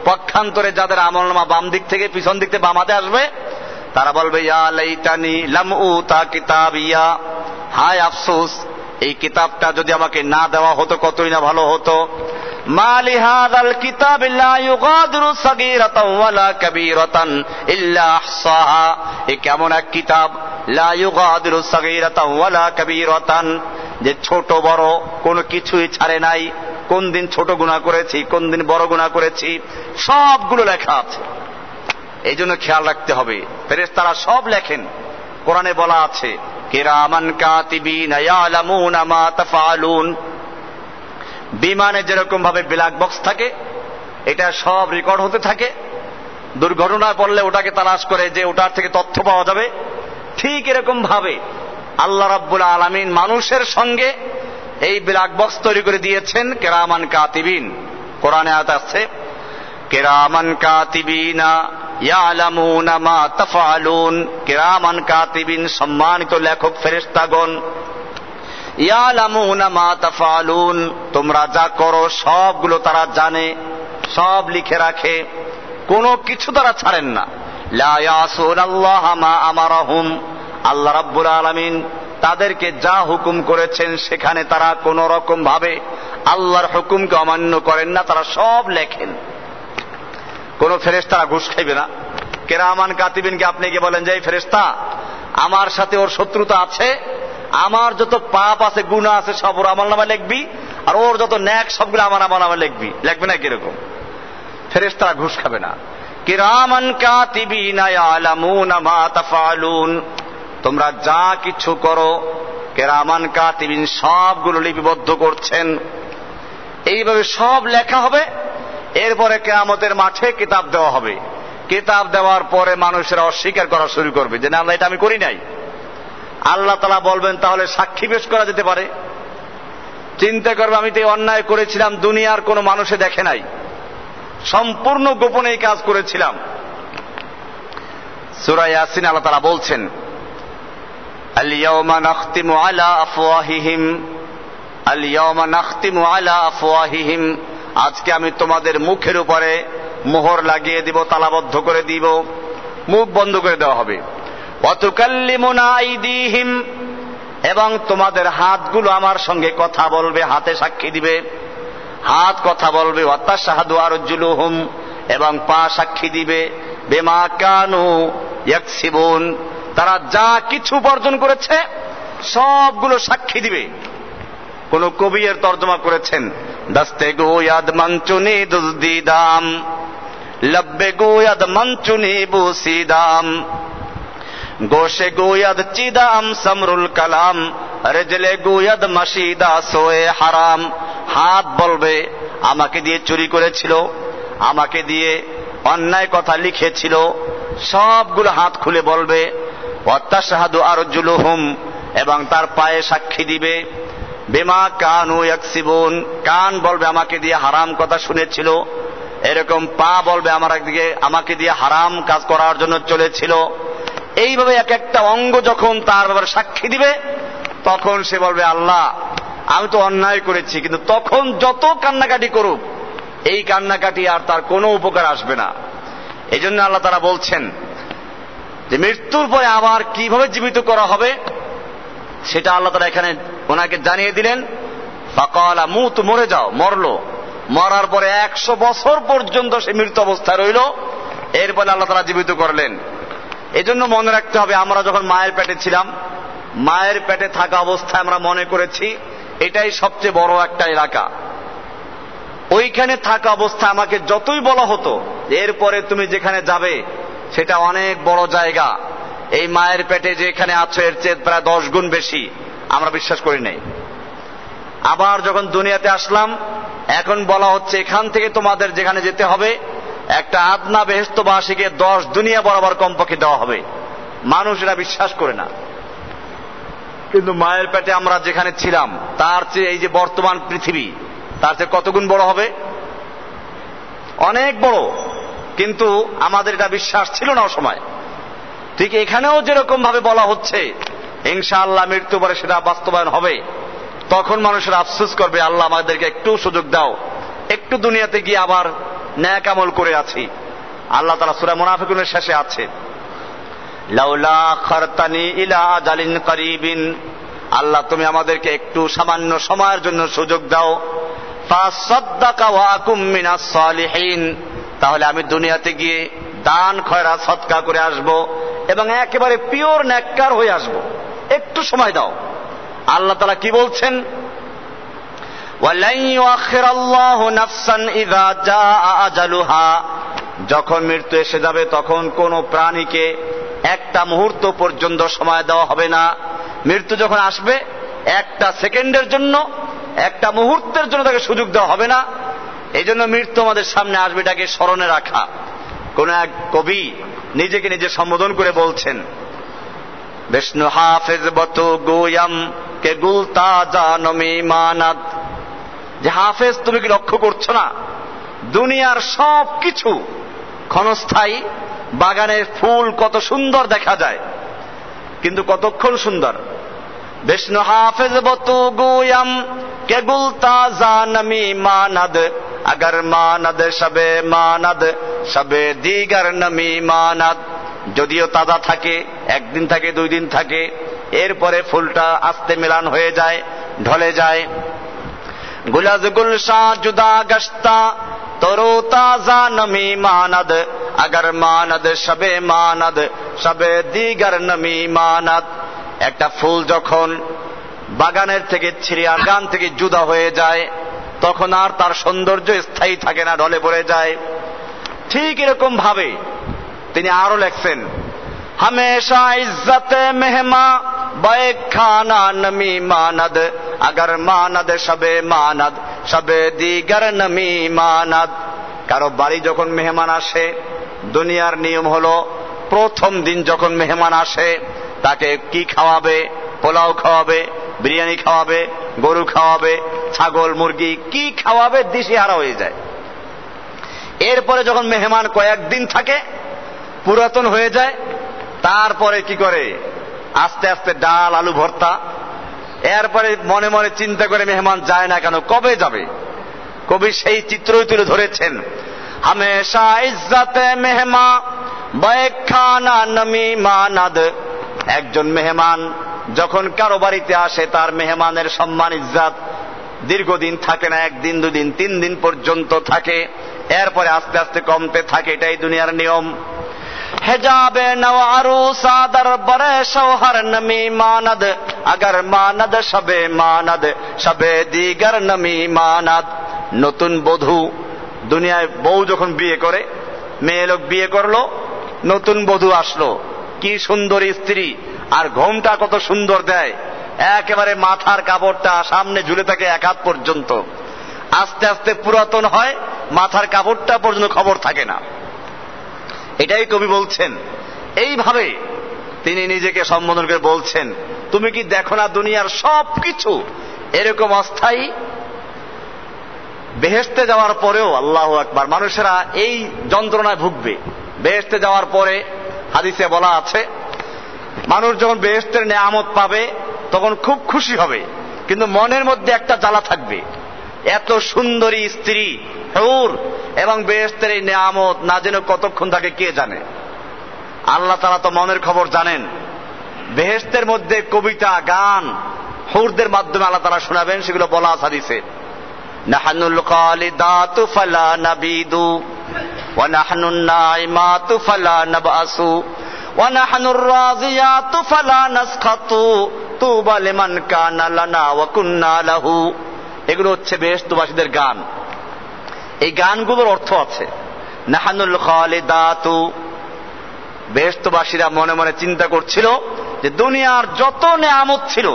পক্ষান্তরে যাদের আমলনামা বাম দিক থেকে পিছন দিক থেকে বামাতে আসবে, তারা বলবে ইয়া লাইতানি লাম উতা কিতাবিয়া, হায় আফসোস এই কিতাবটা যদি আমাকে না দেওয়া হতো কতই না ভালো হতো। মালি হাযাল কিতাবি লা ইউগাদিরু সাগীরাতান ওয়ালা কাবীরাতান ইল্লা আহসাহা, এ কেমন এক কিতাব, লা ইউগাদিরু সাগীরাতান ওয়ালা কাবীরাতান, যে ছোট বড় কোনো কিছুই ছাড়ে নাই। কোন দিন ছোট গুনাহ করেছি, কোন দিন বড় গুনাহ করেছি, সবগুলো লেখা আছে। এই জন্য খেয়াল রাখতে হবে, ফেরেশতারা সব লেখেন। কোরআনে বলা আছে কিরামান কাতিবিনা ইয়ালামুনা মা তাফআলুন, বিমানে যেরকম ভাবে ব্ল্যাক বক্স থাকে, এটা সব রেকর্ড হতে থাকে। দুর্ঘটনায় পড়লে ওটাকে তালাশ করে যে ওটার থেকে তথ্য পাওয়া যাবে, ঠিক এরকম ভাবে আল্লাহ রাব্বুল আলামিন মানুষের সঙ্গে এই ব্ল্যাক বক্স তৈরি করে দিয়েছেন কিরামান কাতিবিন। কোরআনে আয়াত আছে কিরামান কাতিবিনা ইয়ালামুনা মা তাফআলুন, কিরামান কাতিবিন সম্মানিত লেখক ফেরেশতাগণ, ইয়ালামুনা মা তাফআলুন, তোমরা যা করো সবগুলো তারা জানে, সব লিখে রাখে, কোনো কিছু তারা ছাড়েন না। লা ইয়াসুনাল্লাহা মা আমারাহুম, আল্লাহ রাব্বুল আলামিন তাদেরকে যা হুকুম করেছেন সেখানে তারা কোন রকম ভাবে আল্লাহর হুকুমকে অমান্য করেন না, তারা সব লেখেন। কোন ফেরেশতারা ঘুষ খাইবে না। কিরামান কাতিবিনকে আপনি কি বলেন যে এই ফেরেশতা আমার সাথে ওর শত্রুতা আছে, আমার যত পাপ আছে গুনাহ আছে সব ওর আমলনামায় লিখবি, আর ওর যত নেক সবগুলো আমার আমলনামায় লিখবি, লিখবে না কিরকম? ফেরেশতারা ঘুষ খাবে না। কিরামান কাতিবিনা ইয়ালামুনা মা তাফআলুন, তোমরা যা কিছু করো কিরামান কাতিবিন সবগুলো লিপিবদ্ধ করছেন। এইভাবে সব লেখা হবে। এরপরে কিয়ামতের মাঠে কিতাব দেওয়া হবে। কিতাব দেওয়ার পরে মানুষেরা অস্বীকার করা শুরু করবে যে না আল্লাহ এটা আমি করি নাই। আল্লাহ তাআলা বলবেন তাহলে সাক্ষী পেশ করা যেতে পারে। চিন্তা করবে আমি তো এই অন্যায় করেছিলাম, দুনিয়ার কোনো মানুষে দেখে নাই, সম্পূর্ণ গোপনে এই কাজ করেছিলাম। সূরা ইয়াসিন আল্লাহ তাআলা বলছেন আল ইয়াওমা নাখতিমু আলা আফওয়াহিহিম, আল ইয়াওমা নাখতিমু আলা আফওয়াহিহিম, আজকে আমি তোমাদের মুখের উপরে মোহর লাগিয়ে দিব, তালাবদ্ধ করে দিব, মুখ বন্ধ করে দেওয়া হবে। ওয়া তুকাল্লিমুনা আইদিহিম, এবং তোমাদের হাতগুলো আমার সঙ্গে কথা বলবে, হাতে সাক্ষী দিবে, হাত কথা বলবে। ওয়া তাশহাদু আরজুলুহুম, এবং পা সাক্ষী দিবে। বিমা কানু ইয়াকসিবুন, তারা যা কিছু উপার্জন করেছে সবগুলো সাক্ষী দিবে। কোন কবি এর তর্জমা করেছেন দস্তে গোয়াদ মঞ্চুনি দুজদিদাম, লব্বে গোয়াদ মঞ্চুনি বুসিদাম, গোশে গোয়াদ চিদাম সামরুল কালাম, রেজলে গোয়াদ মাসিদা সোয়ে হারাম। হাত বলবে আমাকে দিয়ে চুরি করেছিল, আমাকে দিয়ে অন্যায় কথা লিখেছিল, সবগুলো হাত খুলে বলবে। ওয়াতাশহাদু আরজুলুহুম, এবং তার পায়ে সাক্ষী দিবে। বিমা কানু ইয়াকসিবুন, কান বলবে আমাকে দিয়ে হারাম কথা শুনেছিল, এরকম পা বলবে আমাকে দিয়ে হারাম কাজ করার জন্য চলেছিল। এইভাবে এক একটা অঙ্গ যখন তার ব্যাপারে সাক্ষী দিবে, তখন সে বলবে আল্লাহ আমি তো অন্যায় করেছি। কিন্তু তখন যত কান্নাকাটি করুক, এই কান্নাকাটি আর তার কোনো উপকার আসবে না। এই জন্য আল্লাহ তাআলা বলছেন যে মৃত্যুর পরে আবার কিভাবে জীবিত করা হবে সেটা আল্লাহ তাআলা এখানে ওনাকে জানিয়ে দিলেন। ফাকালা মুত, মরে যাও। মরলো, মরার পরে 100 বছর পর্যন্ত সে মৃত অবস্থায় রইল। এরপরে আল্লাহ তাআলা জীবিত করলেন। এজন্য মনে রাখতে হবে, আমরা যখন মায়ের পেটে ছিলাম, মায়ের পেটে থাকা অবস্থায় আমরা মনে করেছি এটাই সবচেয়ে বড় একটা এলাকা। ওইখানে থাকা অবস্থায় আমাকে যতই বলা হতো এরপরে তুমি যেখানে যাবে সেটা অনেক বড় জায়গা, এই মায়ের পেটে যেখানে আছো এর চেয়ে প্রায় 10 গুণ বেশি, আমরা বিশ্বাস করি নাই। আবার যখন দুনিয়াতে আসলাম, এখন বলা হচ্ছে এখান থেকে তোমাদের যেখানে যেতে হবে একটা আদনা বেহেশতবাসীকে 10 দুনিয়া বরাবর কমপক্ষে দেওয়া হবে। মানুষ এরা বিশ্বাস করে না। কিন্তু মায়ের পেটে আমরা যেখানে ছিলাম তার চেয়ে এই যে বর্তমান পৃথিবী, তার চেয়ে কত গুণ বড় হবে, অনেক বড়। কিন্তু আমাদের এটা বিশ্বাস ছিল না ওই সময়। ঠিক এখানেও যেরকম ভাবে বলা হচ্ছে ইনশাআল্লাহ মৃত্যু পরে সেটা বাস্তবায়ন হবে, তখন মানুষের আফসোস করবে আল্লাহ আমাদেরকে একটু সুযোগ দাও, একটু দুনিয়াতে গিয়ে আবার নেক আমল করে আছি। আল্লাহ তাআলা সূরা মুনাফিকুনের শেষে আছে, লাউলা খারতানি ইলা আজালিন করিবিন, আল্লাহ তুমি আমাদেরকে একটু সামান্য সময়ের জন্য সুযোগ দাও, ফাসাদদাকা ওয়া আকুম মিনাস সালিহিন, তাহলে আমি দুনিয়াতে গিয়ে দান খয়রাত সদকা করে আসব এবং একেবারে পিওর নেককার হয়ে আসব, একটু সময় দাও। আল্লাহ তাআলা কি বলছেন, ওয়ালাই ইউআখিরাল্লাহু নাফসান ইযা জাআ আজালুহা, যখন মৃত্যু এসে যাবে তখন কোন প্রাণীকে একটা মুহূর্ত পর্যন্ত সময় দেওয়া হবে না। মৃত্যু যখন আসবে একটা সেকেন্ডের জন্য, একটা মুহূর্তের জন্য তাকে সুযোগ দেওয়া হবে না। এই জন্য মৃত্যু আমাদের সামনে আসবে, এটাকে স্মরণে রাখা। কোন এক কবি নিজেকে নিজে সম্বোধন করে বলছেন, বিষ্ণু হাফেজ বতু গোয়াম কে গুলতা জানমি মানাত, যে হাফেজ তুমি কি লক্ষ্য করছো না দুনিয়ার সব কিছু ক্ষণস্থায়ী, বাগানের ফুল কত সুন্দর দেখা যায় কিন্তু কতক্ষণ সুন্দর। বিষ্ণু হাফেজ বতু গোয়াম কে গুলতা জানমি মানাদ, अगर मानद शबे मानद शबे दीगर नमी मानद, যদিও তাজা থাকে, একদিন থাকে, 2 দিন থাকে, এরপরে ফুলটা আস্তে মেলান হয়ে যায়, ঢলে যায়। গুলাজ গুলশা জুদা গশতা তরো তাজা নমি মানদ, अगर मानद शबे मानद शबे दीगर नमी मानद, একটা ফুল যখন বাগানের থেকে ছিঁড়ে বাগান থেকে জুদা হয়ে যায় তখন আর তার সৌন্দর্য স্থায়ী থাকে না, ঢলে পড়ে যায়। ঠিক এরকম ভাবে তিনি আরো লেখছেন, हमेशा इज्जत मेहमा बे खाना नमी मानद, अगर मानद शबे मानद शबे दीगर नमी मानद। কারো বাড়ি যখন মেহমান আসে, দুনিয়ার নিয়ম হলো প্রথম দিন যখন মেহমান আসে তাকে কি খাওয়াবে, পোলাও খাওয়াবে, বিরিয়ানি খাওয়াবে, গরু খাওয়াবে, ছাগল মুরগি কি খাওয়াবে দিশেহারা হয়ে যায়। এরপরে যখন মেহমান কয়েকদিন থাকে, পুরাতন হয়ে যায়, তারপরে কি করে আস্তে আস্তে ডাল আলু ভর্তা। এরপরে মনে মনে চিন্তা করে মেহমান যায় না কেন, কবে যাবে। কবি সেই চিত্রই তুলে ধরেছেন, হামেশা ইজ্জতে মেহমা বয়খানা নমি মানাদ, একজন মেহমান যখন কারো বাড়িতে আসে তার মেহমানের সম্মান ইজ্জত দীর্ঘদিন থাকে না, 1 দিন 2 দিন 3 দিন পর্যন্ত থাকে, এরপরে আস্তে আস্তে কমতে থাকে। এটাই দুনিয়ার নিয়ম। হেজাবে নওয়ারু সাদর বরে শওহর নমি মানদ, अगर मानद शबे मानद शबे दीगर नमी मानद। নতুন বধূ, দুনিয়ায় বউ যখন বিয়ে করে, মেয়ে লোক বিয়ে করলো, নতুন বধূ আসলো, কি সুন্দর স্ত্রী, আর ঘোমটা কত সুন্দর দেয়, একেবারে মাথার কাপড়টা সামনে ঝুলে থাকে 1 হাত পর্যন্ত, আস্তে আস্তে পুরাতন হয়, মাথার কাপড়টা পর্যন্ত খবর থাকে না। এটাই কবি বলছেন। এইভাবে তিনি নিজেকে সম্বোধন করে বলছেন, তুমি কি দেখো না দুনিয়ার সব কিছু এরকম অস্থায়ী? বেহেশতে যাওয়ার পরেও আল্লাহু আকবার মানুষেরা এই যন্ত্রণায় ভুগবে। বেহেশতে যাওয়ার পরে হাদিসে বলা আছে, মানুষ যখন বেহেশতের নেয়ামত পাবে তখন খুব খুশি হবে, কিন্তু মনের মধ্যে একটা জ্বালা থাকবে। এত সুন্দরী স্ত্রী, হুর এবং বেহেশতের এই নেয়ামত না যেন কতক্ষণ থাকে কে জানে। আল্লাহ তাআলা তো মনের খবর জানেন। বেহেশতের মধ্যে কবিতা, গান হুরদের মাধ্যমে আল্লাহ তাআলা শোনাবেন, সেগুলো বলা আছে হাদিসে। নাহনুল খালিদাতু ফালা নাবিদু ওয়া নাহনুন নাইমাতু ফালা নাবআসু ওয়া নাহনুর রাজিয়াতু ফালা নাসখাতু তুবা লিমান কানা লানা ওয়া কুন্না লাহু। এগুলো হচ্ছে বেহেশতবাসীদের গান। এই গানগুলোর অর্থ আছে। নাহনুল খালিদাতু, বেহেশতবাসীরা মনে মনে চিন্তা করছিল যে দুনিয়ার যত নেয়ামত ছিল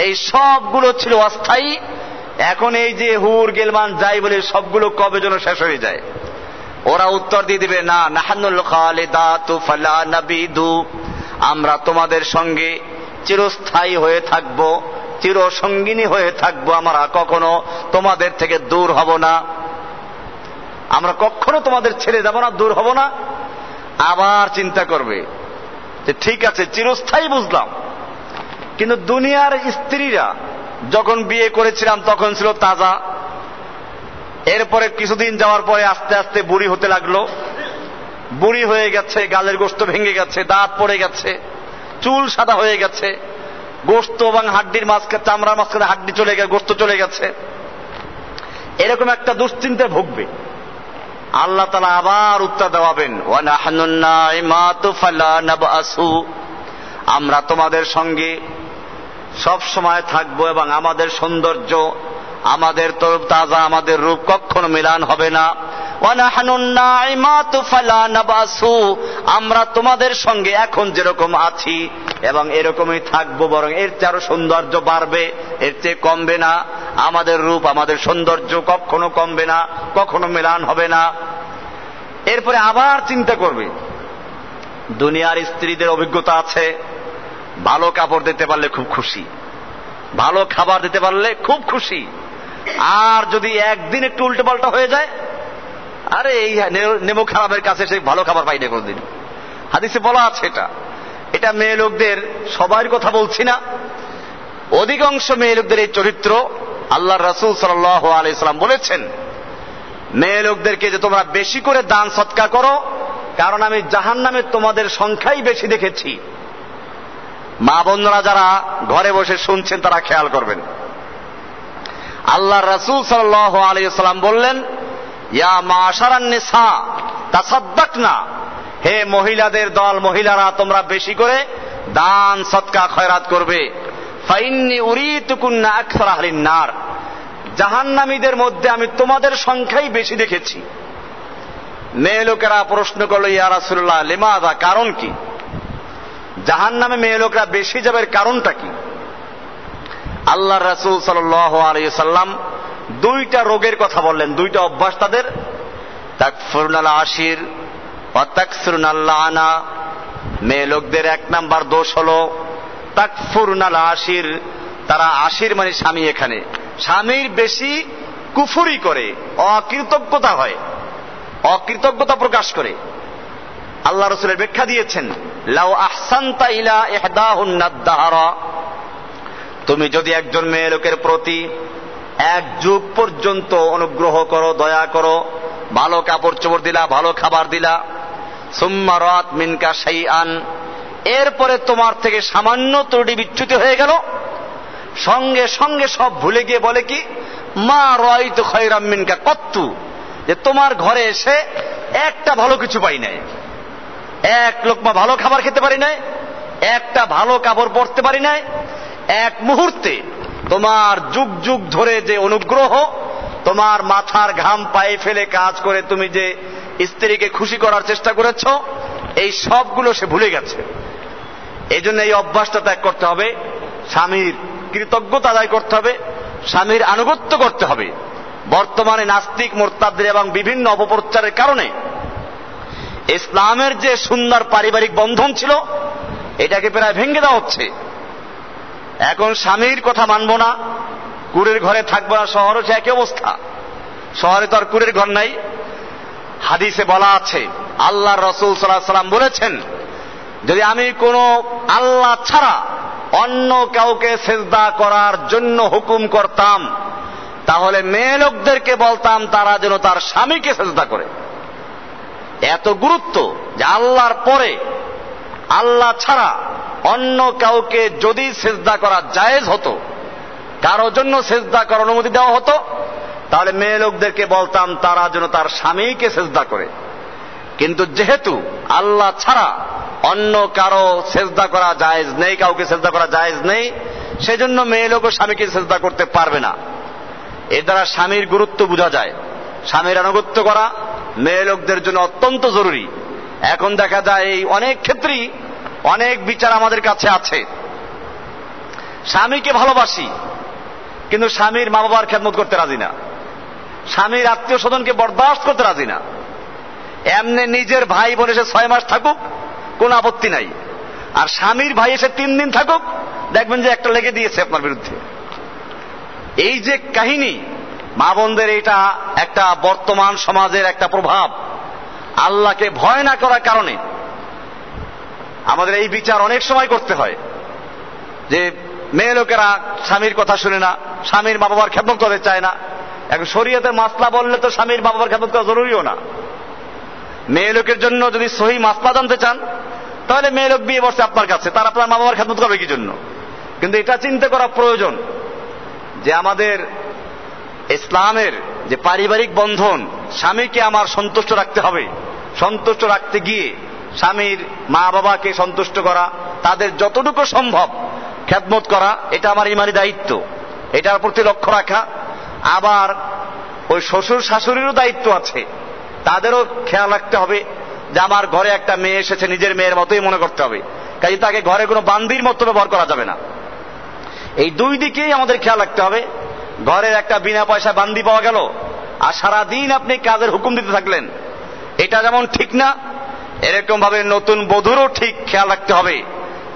এই সবগুলো ছিল অস্থায়ী, এখন এই যে হুর গেলমান যাই বলে সবগুলো কবে যেন শেষ হয়ে যায়। ওরা উত্তর দিয়ে দিবে, না, নাহানুল খালিদাতু ফালা নাবিদু, আমরা তোমাদের সঙ্গে চিরস্থায়ী হয়ে থাকব, চিরসঙ্গিনী হয়ে থাকবো, আমরা কখনো তোমাদের থেকে দূর হব না, আমরা কখনো তোমাদের ছেড়ে যাব না, দূর হব না। আবার চিন্তা করবে যে ঠিক আছে চিরস্থায়ী বুঝলাম, কিন্তু দুনিয়ার স্ত্রীরা যখন বিয়ে করেছিলাম তখন ছিল তাজা, এরপরে কিছুদিন যাওয়ার পরে আস্তে আস্তে বুড়ি হতে লাগলো, বুড়ি হয়ে গেছে, গালের গোশত ভেঙে গেছে, দাঁত পড়ে গেছে, চুল সাদা হয়ে গেছে, গোশত এবং হাড্ডির মাঝখানে, চামড়ার মাঝখানে হাড্ডি চলে গেছে, গোশত চলে গেছে, এরকম একটা দুশ্চিন্তায় ভুগবে। আল্লাহ তাআলা আবার উত্তর দেওয়াবেন, ওয়া নাহনুন নাইমাতু ফালা নাবআসু, আমরা তোমাদের সঙ্গে সব সময় থাকবো এবং আমাদের সৌন্দর্য, আমাদের তরতাজা, আমাদের রূপ কখনো মিলান হবে না। ওয়া নাহনুন নাইমাতু ফালা নাবআসু, আমরা তোমাদের সঙ্গে এখন যেরকম আছি এবং এরকমই থাকবো, বরং এর চেয়ে আরো সৌন্দর্য বাড়বে, এর চেয়ে কমবে না। আমাদের রূপ, আমাদের সৌন্দর্য কখনো কমবে না, কখনো মিলান হবে না। এরপরে আবার চিন্তা করবে, দুনিয়ার স্ত্রীদের অভিজ্ঞতা আছে, ভালো কাপড় দিতে পারলে খুব খুশি, ভালো খাবার দিতে পারলে খুব খুশি, আর যদি একদিন একটু উল্টো পাল্টা হয়ে যায়, আরে এই নেমো খারাপের কাছে সে ভালো খাবার পাই না কোনদিন। হাদিসে বলা আছে এটা মেয়ে লোকদের, সবার কথা বলছি না, অধিকাংশ মেয়ে লোকদের এই চরিত্র। আল্লাহর রাসূল সাল্লাল্লাহু আলাইহি সাল্লাম বলেছেন, মেয়ে লোকদেরকে যে তোমরা বেশি করে দান সৎকার করো, কারণ আমি জাহান্নামে তোমাদের সংখ্যাই বেশি দেখেছি। মা বোনরা যারা ঘরে বসে শুনছেন তারা খেয়াল করবেন। আল্লাহর রাসূল সাল্লাল্লাহু আলাইহি সাল্লাম বললেন, ইয়া মাশারান নিসা তাসাদ্দাকনা, হে মহিলাদের দল, মহিলারা তোমরা বেশি করে দান সদকা খয়রাত করবে। ফাইন্নী উরিতুকুন্না আকসার আহলিন নার, জাহান্নামীদের মধ্যে আমি তোমাদের সংখ্যাই বেশি দেখেছি। মেয়ে লোকেরা প্রশ্ন করলো, ইয়া রাসূলুল্লাহ লিমাযা, কারণ কি? জাহান্নামে মেয়ে লোকরা বেশি যাবে, কারণটা কি? আল্লাহর রাসূল সাল্লাল্লাহু আলাইহি সাল্লাম দুইটা রোগের কথা বললেন, দুইটা অভ্যাস তাদের, তাকফুরুনাল আশির ওয়া তাকসুরুনাল লানা। মেয়ে লোকদের 1 নাম্বার দোষ হলো তাকফুরুনাল আশির, তারা আশির মানে স্বামী, এখানে স্বামীর বেশি কুফরি করে, অকৃতজ্ঞতা হয়, অকৃতজ্ঞতা প্রকাশ করে। আল্লাহ রাসূলের ব্যাখ্যা দিয়েছেন, লাউ আহসানতা ইলা ইহদাহুন্না দাহরা, তুমি যদি একজন মেয়ে লোকের প্রতি 1 যুগ পর্যন্ত অনুগ্রহ করো, দয়া করো, ভালো কাপড় চোপড় দিলা, ভালো খাবার দিলা, সুম্মা রাত মিনকা শাইআন, এরপরে তোমার থেকে সামান্য ত্রুটি বিচ্যুতি হয়ে গেল, সঙ্গে সঙ্গে সব ভুলে গিয়ে বলে কি, মা রাআইতু খায়রাম মিনকা কত্তু, যে তোমার ঘরে এসে একটা ভালো কিছু পাই নাই, 1 লোকমা ভালো খাবার খেতে পারি নাই, একটা ভালো কাপড় পরতে পারি নাই, 1 মুহূর্তে তোমার যুগ যুগ ধরে যে অনুগ্রহ, তোমার মাথার ঘাম পায়ে ফেলে কাজ করে তুমি যে স্ত্রীকে খুশি করার চেষ্টা করেছ, এই সবগুলো সে ভুলে গেছে। এই জন্য এই অভ্যাসটা ত্যাগ করতে হবে, স্বামীর কৃতজ্ঞতা আদায় করতে হবে, স্বামীর আনুগত্য করতে হবে। বর্তমানে নাস্তিক মুরতাদদের এবং বিভিন্ন অপপ্রচারের কারণে ইসলামের যে সুন্দর পারিবারিক বন্ধন ছিল এটাকে প্রায় ভেঙে দেওয়া হচ্ছে। এখন স্বামীর কথা মানব না, কুড়ের ঘরে থাকবো না, শহরও সে একই অবস্থা। শহরে তো আর কুড়ের ঘর নাই। হাদিসে বলা আছে, আল্লাহ রাসূল সাল্লাল্লাহু আলাইহি ওয়াসাল্লাম বলেছেন, যদি আমি কোনো আল্লাহ ছাড়া অন্য কাউকে সিজদা করার জন্য হুকুম করতাম তাহলে মেয়ে লোকদেরকে বলতাম তারা যেন তার স্বামীকে সিজদা করে। এত গুরুত্ব যে আল্লাহর পরে আল্লাহ ছাড়া অন্য কাউকে যদি সিজদা করা জায়েজ হতো, কারো জন্য সিজদা করার অনুমতি দেওয়া হতো, তাহলে মেয়ে লোকদেরকে বলতাম তারা যেন তার স্বামীকে সিজদা করে। কিন্তু যেহেতু আল্লাহ ছাড়া অন্য কারো সিজদা করা জায়েজ নেই, কাউকে সিজদা করা জায়েজ নেই, সেজন্য মেয়ে লোকও স্বামীকে সিজদা করতে পারবে না। এর দ্বারা স্বামীর গুরুত্ব বোঝা যায়। স্বামীর আনুগত্য করা মেয়ে লোকদের জন্য অত্যন্ত জরুরি। এখন দেখা যায় এই অনেক ক্ষেত্রেই অনেক বিচার আমাদের কাছে আছে, স্বামীকে ভালোবাসি কিন্তু স্বামীর মা বাবার খেদমত করতে রাজি না, স্বামীর আত্মীয় স্বজনকে বরদাস্ত করতে রাজি না। এমনি নিজের ভাই বোন এসে 6 মাস থাকুক কোনো আপত্তি নাই, আর স্বামীর ভাই এসে 3 দিন থাকুক দেখবেন যে একটা লেগে দিয়েছে আপনার বিরুদ্ধে। এই যে কাহিনী, মা বোনদের এটা একটা বর্তমান সমাজের একটা প্রভাব। আল্লাহকে ভয় না করার কারণে আমাদের এই বিচার অনেক সময় করতে হয় যে মেয়ে লোকেরা স্বামীর কথা শুনে না, স্বামীর মা বাবার খেদমত করতে চায় না। এখন শরীয়তের মাসলা বললে তো স্বামীর মা বাবার খেদমত করা জরুরিও না। মেয়ে লোকের জন্য যদি সহি মাসলা জানতে চান তাহলে মেয়ে লোক বিয়ে বসছে আপনার কাছে, তার আপনার মা বাবার খেদমত করবে কি জন্য? কিন্তু এটা চিন্তা করা প্রয়োজন যে আমাদের ইসলামের যে পারিবারিক বন্ধন, স্বামীকে আমার সন্তুষ্ট রাখতে হবে। সন্তুষ্ট রাখতে গিয়ে স্বামীর মা বাবাকে সন্তুষ্ট করা, তাদের যতটুকু সম্ভব খেদমত করা, এটা আমার ইমানি দায়িত্ব। এটার প্রতি লক্ষ্য রাখা। আবার ওই শ্বশুর শাশুড়িরও দায়িত্ব আছে, তাদেরও খেয়াল রাখতে হবে যে আমার ঘরে একটা মেয়ে এসেছে, নিজের মেয়ের মতোই মনে করতে হবে, কাজে তাকে ঘরে কোনো বান্দির মতো ব্যবহার করা যাবে না। এই দুই দিকেই আমাদের খেয়াল রাখতে হবে। ঘরের একটা বিনা পয়সা বান্দি পাওয়া গেল আর সারাদিন আপনি কাজের হুকুম দিতে থাকলেন, এটা যেমন ঠিক না, এরকম ভাবে নতুন বধূরও ঠিক খেয়াল রাখতে হবে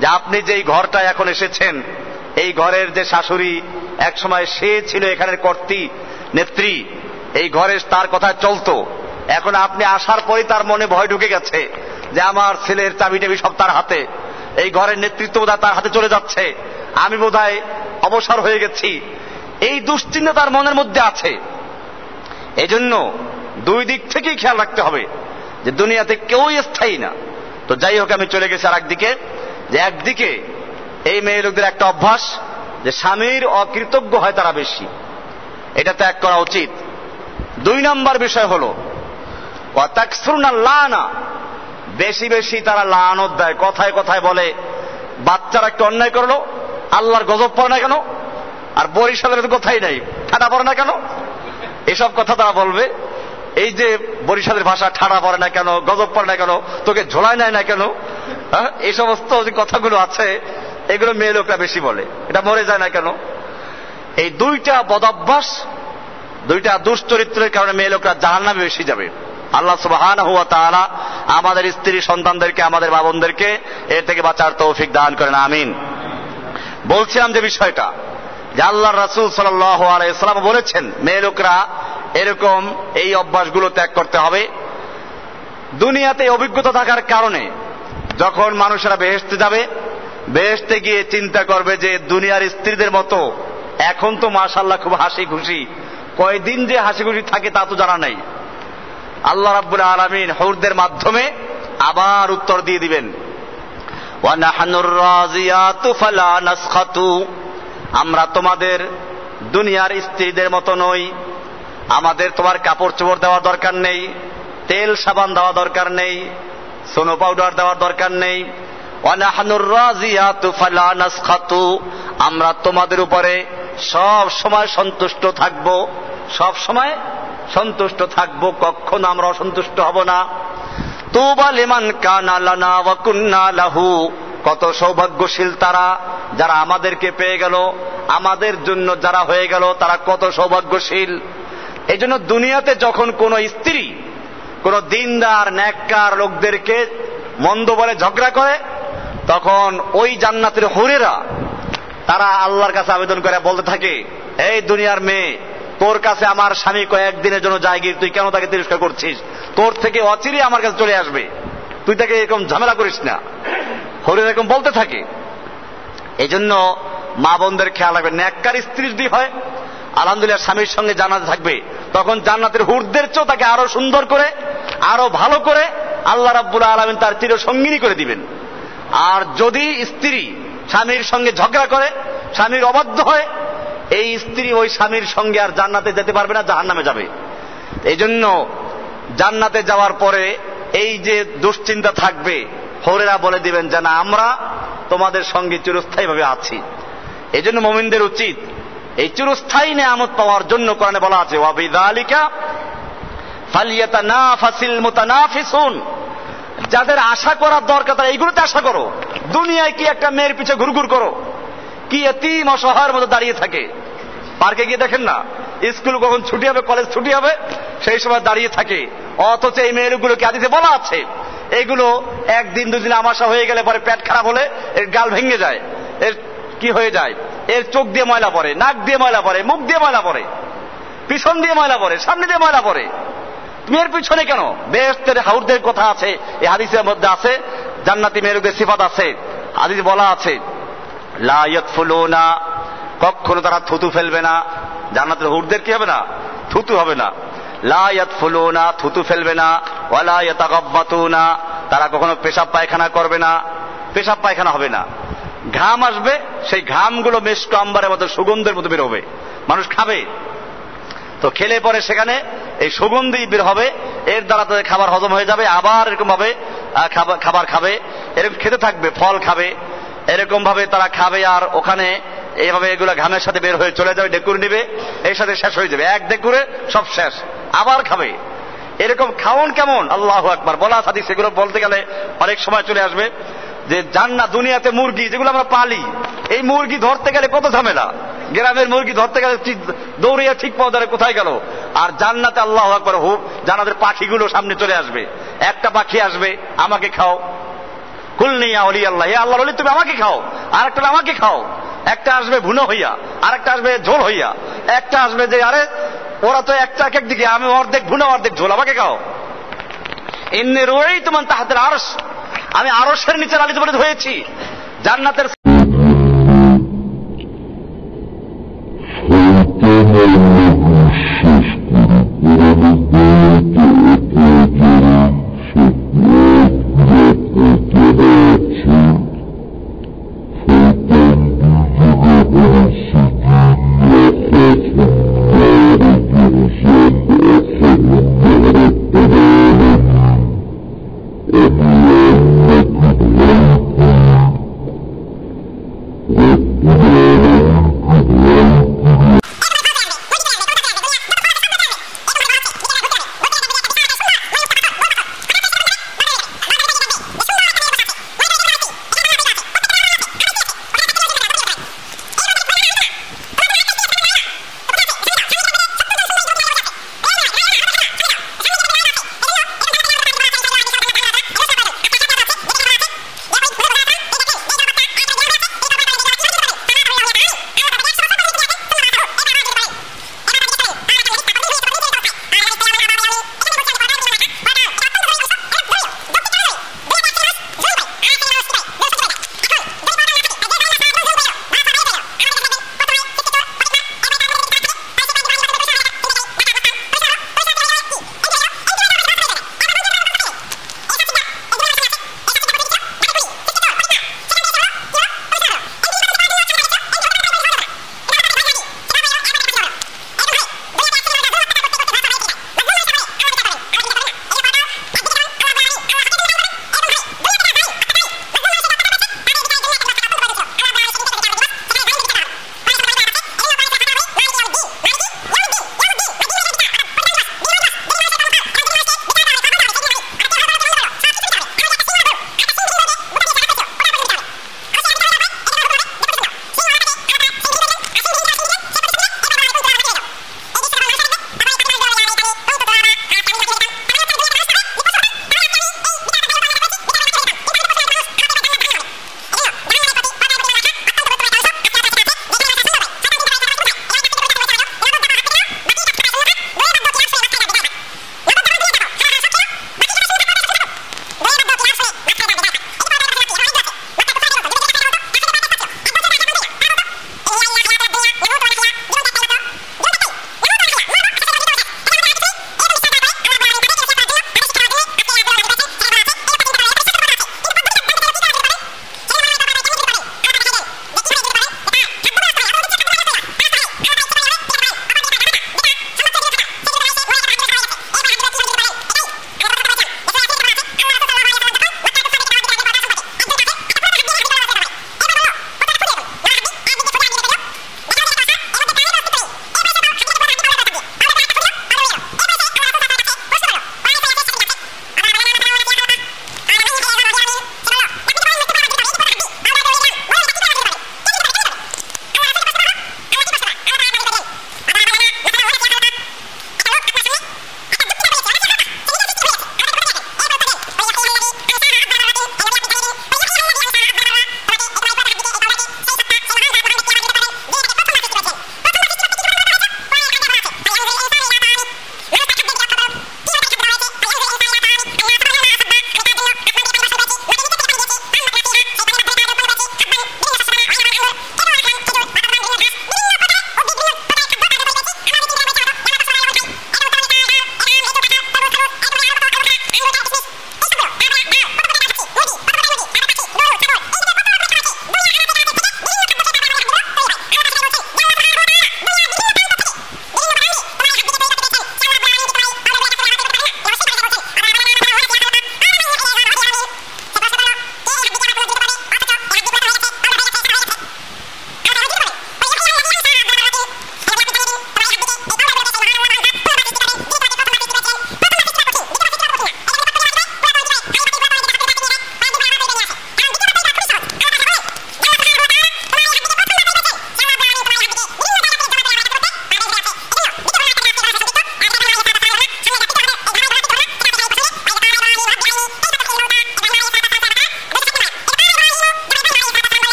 যে আপনি যেই ঘরটায় এখন এসেছেন, এই ঘরের যে শাশুড়ি একসময় সে ছিল এখানের কর্ত্রী নেত্রী, এই ঘরে তার কথা চলতো, এখন আপনি আসার পরে তার মনে ভয় ঢুকে গেছে যে আমার ছেলের চাবি টাবি সব তার হাতে, এই ঘরের নেতৃত্ব বোধহয় তার হাতে চলে যাচ্ছে, আমি বোধহয় অবসর হয়ে গেছি, এই দুশ্চিন্তা তার মনের মধ্যে আছে। এজন্য দুই দিক থেকেই খেয়াল রাখতে হবে যে দুনিয়াতে কেউই স্থায়ী না। তো যাই হোক, আমি চলে গেছি আর একদিকে, যে একদিকে এই মেয়ে লোকদের একটা অভ্যাস যে স্বামীর অকৃতজ্ঞ হয় তারা বেশি, এটা ত্যাগ করা উচিত। 2 নম্বর বিষয় হলো ওয়াতাকসুরনা লানা, বেশি বেশি তারা লানত দেয়, কথায় কথায় বলে বাচ্চারা একটু অন্যায় করলো, আল্লাহর গজব পড়ে না কেন, আর বরিশালের তো কথাই নাই, ঠাডা পড়ে না কেন, এসব কথা তারা বলবে। এই যে বরিশালের ভাষা, ঠাডা পড়ে না কেন, গজব পড়ে না কেন, তোকে ঝোলায় নেয় না কেন, এই সমস্ত যে কথাগুলো আছে এগুলো মেয়ে লোকরা বেশি বলে, এটা মরে যায় না কেন। এই 2টা বদঅভ্যাস, 2টা দুশ্চরিত্রের কারণে মেয়ে লোকরা জাহান্নামে বেশি যাবে। আল্লাহ সুবহানাহু ওয়া তাআলা আমাদের স্ত্রী সন্তানদেরকে, আমাদের মা বোনদেরকে এর থেকে বাঁচার তৌফিক দান করেন, আমিন। বলছিলাম যে বিষয়টা যে আল্লাহর রাসূল সাল্লাল্লাহু আলাইহি ওয়াসাল্লাম বলেছেন মেয়ে লোকরা এরকম এই অভ্যাসগুলো ত্যাগ করতে হবে। দুনিয়াতে অভিজ্ঞতা থাকার কারণে যখন মানুষেরা বেহেশতে যাবে, বেহেশতে গিয়ে চিন্তা করবে যে দুনিয়ার স্ত্রীদের মতো এখন তো মাশাআল্লাহ খুব হাসি খুশি, কয়দিন যে হাসি খুশি থাকে তা তো জানা নাই। আল্লাহ রাব্বুল আলামিন হুরদের মাধ্যমে আবার উত্তর দিয়ে দিবেন, ওয়া নাহনুর রাজিয়াতু ফালা নাসখাতু, আমরা তোমাদের দুনিয়ার স্ত্রীদের মতো নই, আমাদের তোমার কাপড় চোপড় দেওয়ার দরকার নেই, তেল সাবান দেওয়া দরকার নেই, সোনো পাউডার দেওয়ার দরকার নেই। ওয়া নাহনুর রাজিয়াতু ফালা নাসখাতু, আমরা তোমাদের উপরে সব সময় সন্তুষ্ট থাকব, সব সময় সন্তুষ্ট থাকব, কখনো আমরা অসন্তুষ্ট হব না। তুবা লিমান কানা লানা ওয়া কুন্না লাহু, কত সৌভাগ্যশীল তারা যারা আমাদেরকে পেয়ে গেল, আমাদের জন্য যারা হয়ে গেল তারা কত সৌভাগ্যশীল। এই জন্য দুনিয়াতে যখন কোন স্ত্রী কোন দিনদার নেককার লোকদেরকে মন্দ বলে ঝগড়া করে, তখন ওই জান্নাতের হুরেরা তারা আল্লাহর কাছে আবেদন করে বলতে থাকে, এই দুনিয়ার মেয়ে, তোর কাছে আমার স্বামী কয়েকদিনের জন্য যায় গিয়ে তুই কেন তাকে তিরস্কার করছিস? তোর থেকে অচিরে আমার কাছে চলে আসবে, তুই তাকে এরকম ঝামেলা করিস না। হুরেরা এরকম বলতে থাকে। এই জন্য মা বোনদের খেয়াল রাখবে, নেককার স্ত্রী যদি হয় আলহামদুলিল্লাহ স্বামীর সঙ্গে জান্নাতে থাকবে, তখন জান্নাতের হুরদের চেয়েও তাকে আরো সুন্দর করে আরো ভালো করে আল্লাহ রাব্বুল আলামিন তার চিরসঙ্গিনী করে দিবেন। আর যদি স্ত্রী স্বামীর সঙ্গে ঝগড়া করে, স্বামীর অবাধ্য হয়, এই স্ত্রী ওই স্বামীর সঙ্গে আর জান্নাতে যেতে পারবে না, জাহান্নামে যাবে। এই জন্য জান্নাতে যাওয়ার পরে এই যে দুশ্চিন্তা থাকবে, হুরেরা বলে দিবেন যে না, আমরা তোমাদের সঙ্গে চিরস্থায়ী ভাবে আছি। এই জন্য মুমিনদের উচিত এই চিরস্থায়ী নেয়ামত পাওয়ার জন্য কোরআনে বলা আছে, ওয়া বিযালিকা ফালইয়াতানাফাসিল মুতানাফিসুন, যাদের আশা করার দরকার তারা এইগুলোতে আশা করো। দুনিয়ায় কি একটা মেয়ের পিছে ঘুরঘুর করো, কি এতিম অসহায়ের মতো দাঁড়িয়ে থাকে। পার্কে গিয়ে দেখেন না, স্কুল কখন ছুটি হবে, কলেজ ছুটি হবে, সেই সময় দাঁড়িয়ে থাকে। অথচ এই মেয়েগুলোকে হাদিসে বলা আছে, এইগুলো একদিন দুদিন আমাশা হয়ে গেলে পরে পেট খারাপ হলে এর গাল ভেঙে যায়, এর কি হয়ে যায়, এর চোখ দিয়ে ময়লা পড়ে, নাক দিয়ে ময়লা পড়ে, মুখ দিয়ে ময়লা পড়ে, পিছন দিয়ে ময়লা পড়ে, সামনে দিয়ে ময়লা পড়ে। তুমি এর পিছনে কেন? বেহেশতের হাউরদের কথা আছে এই হাদিসের মধ্যে আছে, জান্নাতি মেয়েদের সিফাত আছে। হাদিসে বলা আছে, লা ইয়াতফুলুনা, কখনো তারা থুতু ফেলবে না। জান্নাতের হুরদের কি হবে না? থুতু হবে না। লা ইয়াতফুলুনা, থুতু ফেলবে না। ওয়ালা ইয়াতাগাব্বাতুনা, তারা কখনো পেশাব পায়খানা করবে না, পেশাব পায়খানা হবে না। ঘাম আসবে, সেই ঘামগুলো মেশক আম্বারের মতো সুগন্ধের মতো বের হবে, মানুষ খাবে। তো খেলে পরে সেখানে এই সুগন্ধি বের হবে, এর দ্বারা তাদের খাবার হজম হয়ে যাবে। আবার এরকম ভাবে খাবার খাবে, এরকম খেতে থাকবে, ফল খাবে, এরকম ভাবে তারা খাবে। আর ওখানে এইভাবে এগুলো ঘামের সাথে বের হয়ে চলে যাবে, ডেকুর নিবে, এর সাথে শেষ হয়ে যাবে, এক ডেকুরে সব শেষ, আবার খাবে। এরকম খাওন কেমন, আল্লাহু আকবার। বলা হাদিস, সেগুলো বলতে গেলে অনেক সময় চলে আসবে। যে জান্নাত, দুনিয়াতে মুরগি যেগুলো আমরা পালি, এই মুরগি ধরতে গেলে কত ঝামেলা, গ্রামের মুরগি ধরতে গেলে দৌড়িয়ে ঠিক পাওয়া যায় কোথায় গেল। আর জান্নাতে আল্লাহু আকবার, জান্নাতের পাখিগুলো সামনে চলে আসবে। একটা পাখি আসবে, আমাকে খাও, কুলনি ইয়া ওলি আল্লাহ, হে আল্লাহর ওলি তুমি আমাকে খাও, আর একটা আমাকে খাও। একটা আসবে ভুনো হইয়া, আর একটা আসবে ঝোল হইয়া, একটা আসবে যে আরে ওরা তো একটা এক একদিকে, আমি অর্ধেক ভুনো অর্ধেক ঝোল, আমাকে খাও। ইন্নী রুইতু মান তাহতাল আরশ, আমি আরশের নিচে লালিত পালিত হয়েছি। জান্নাতের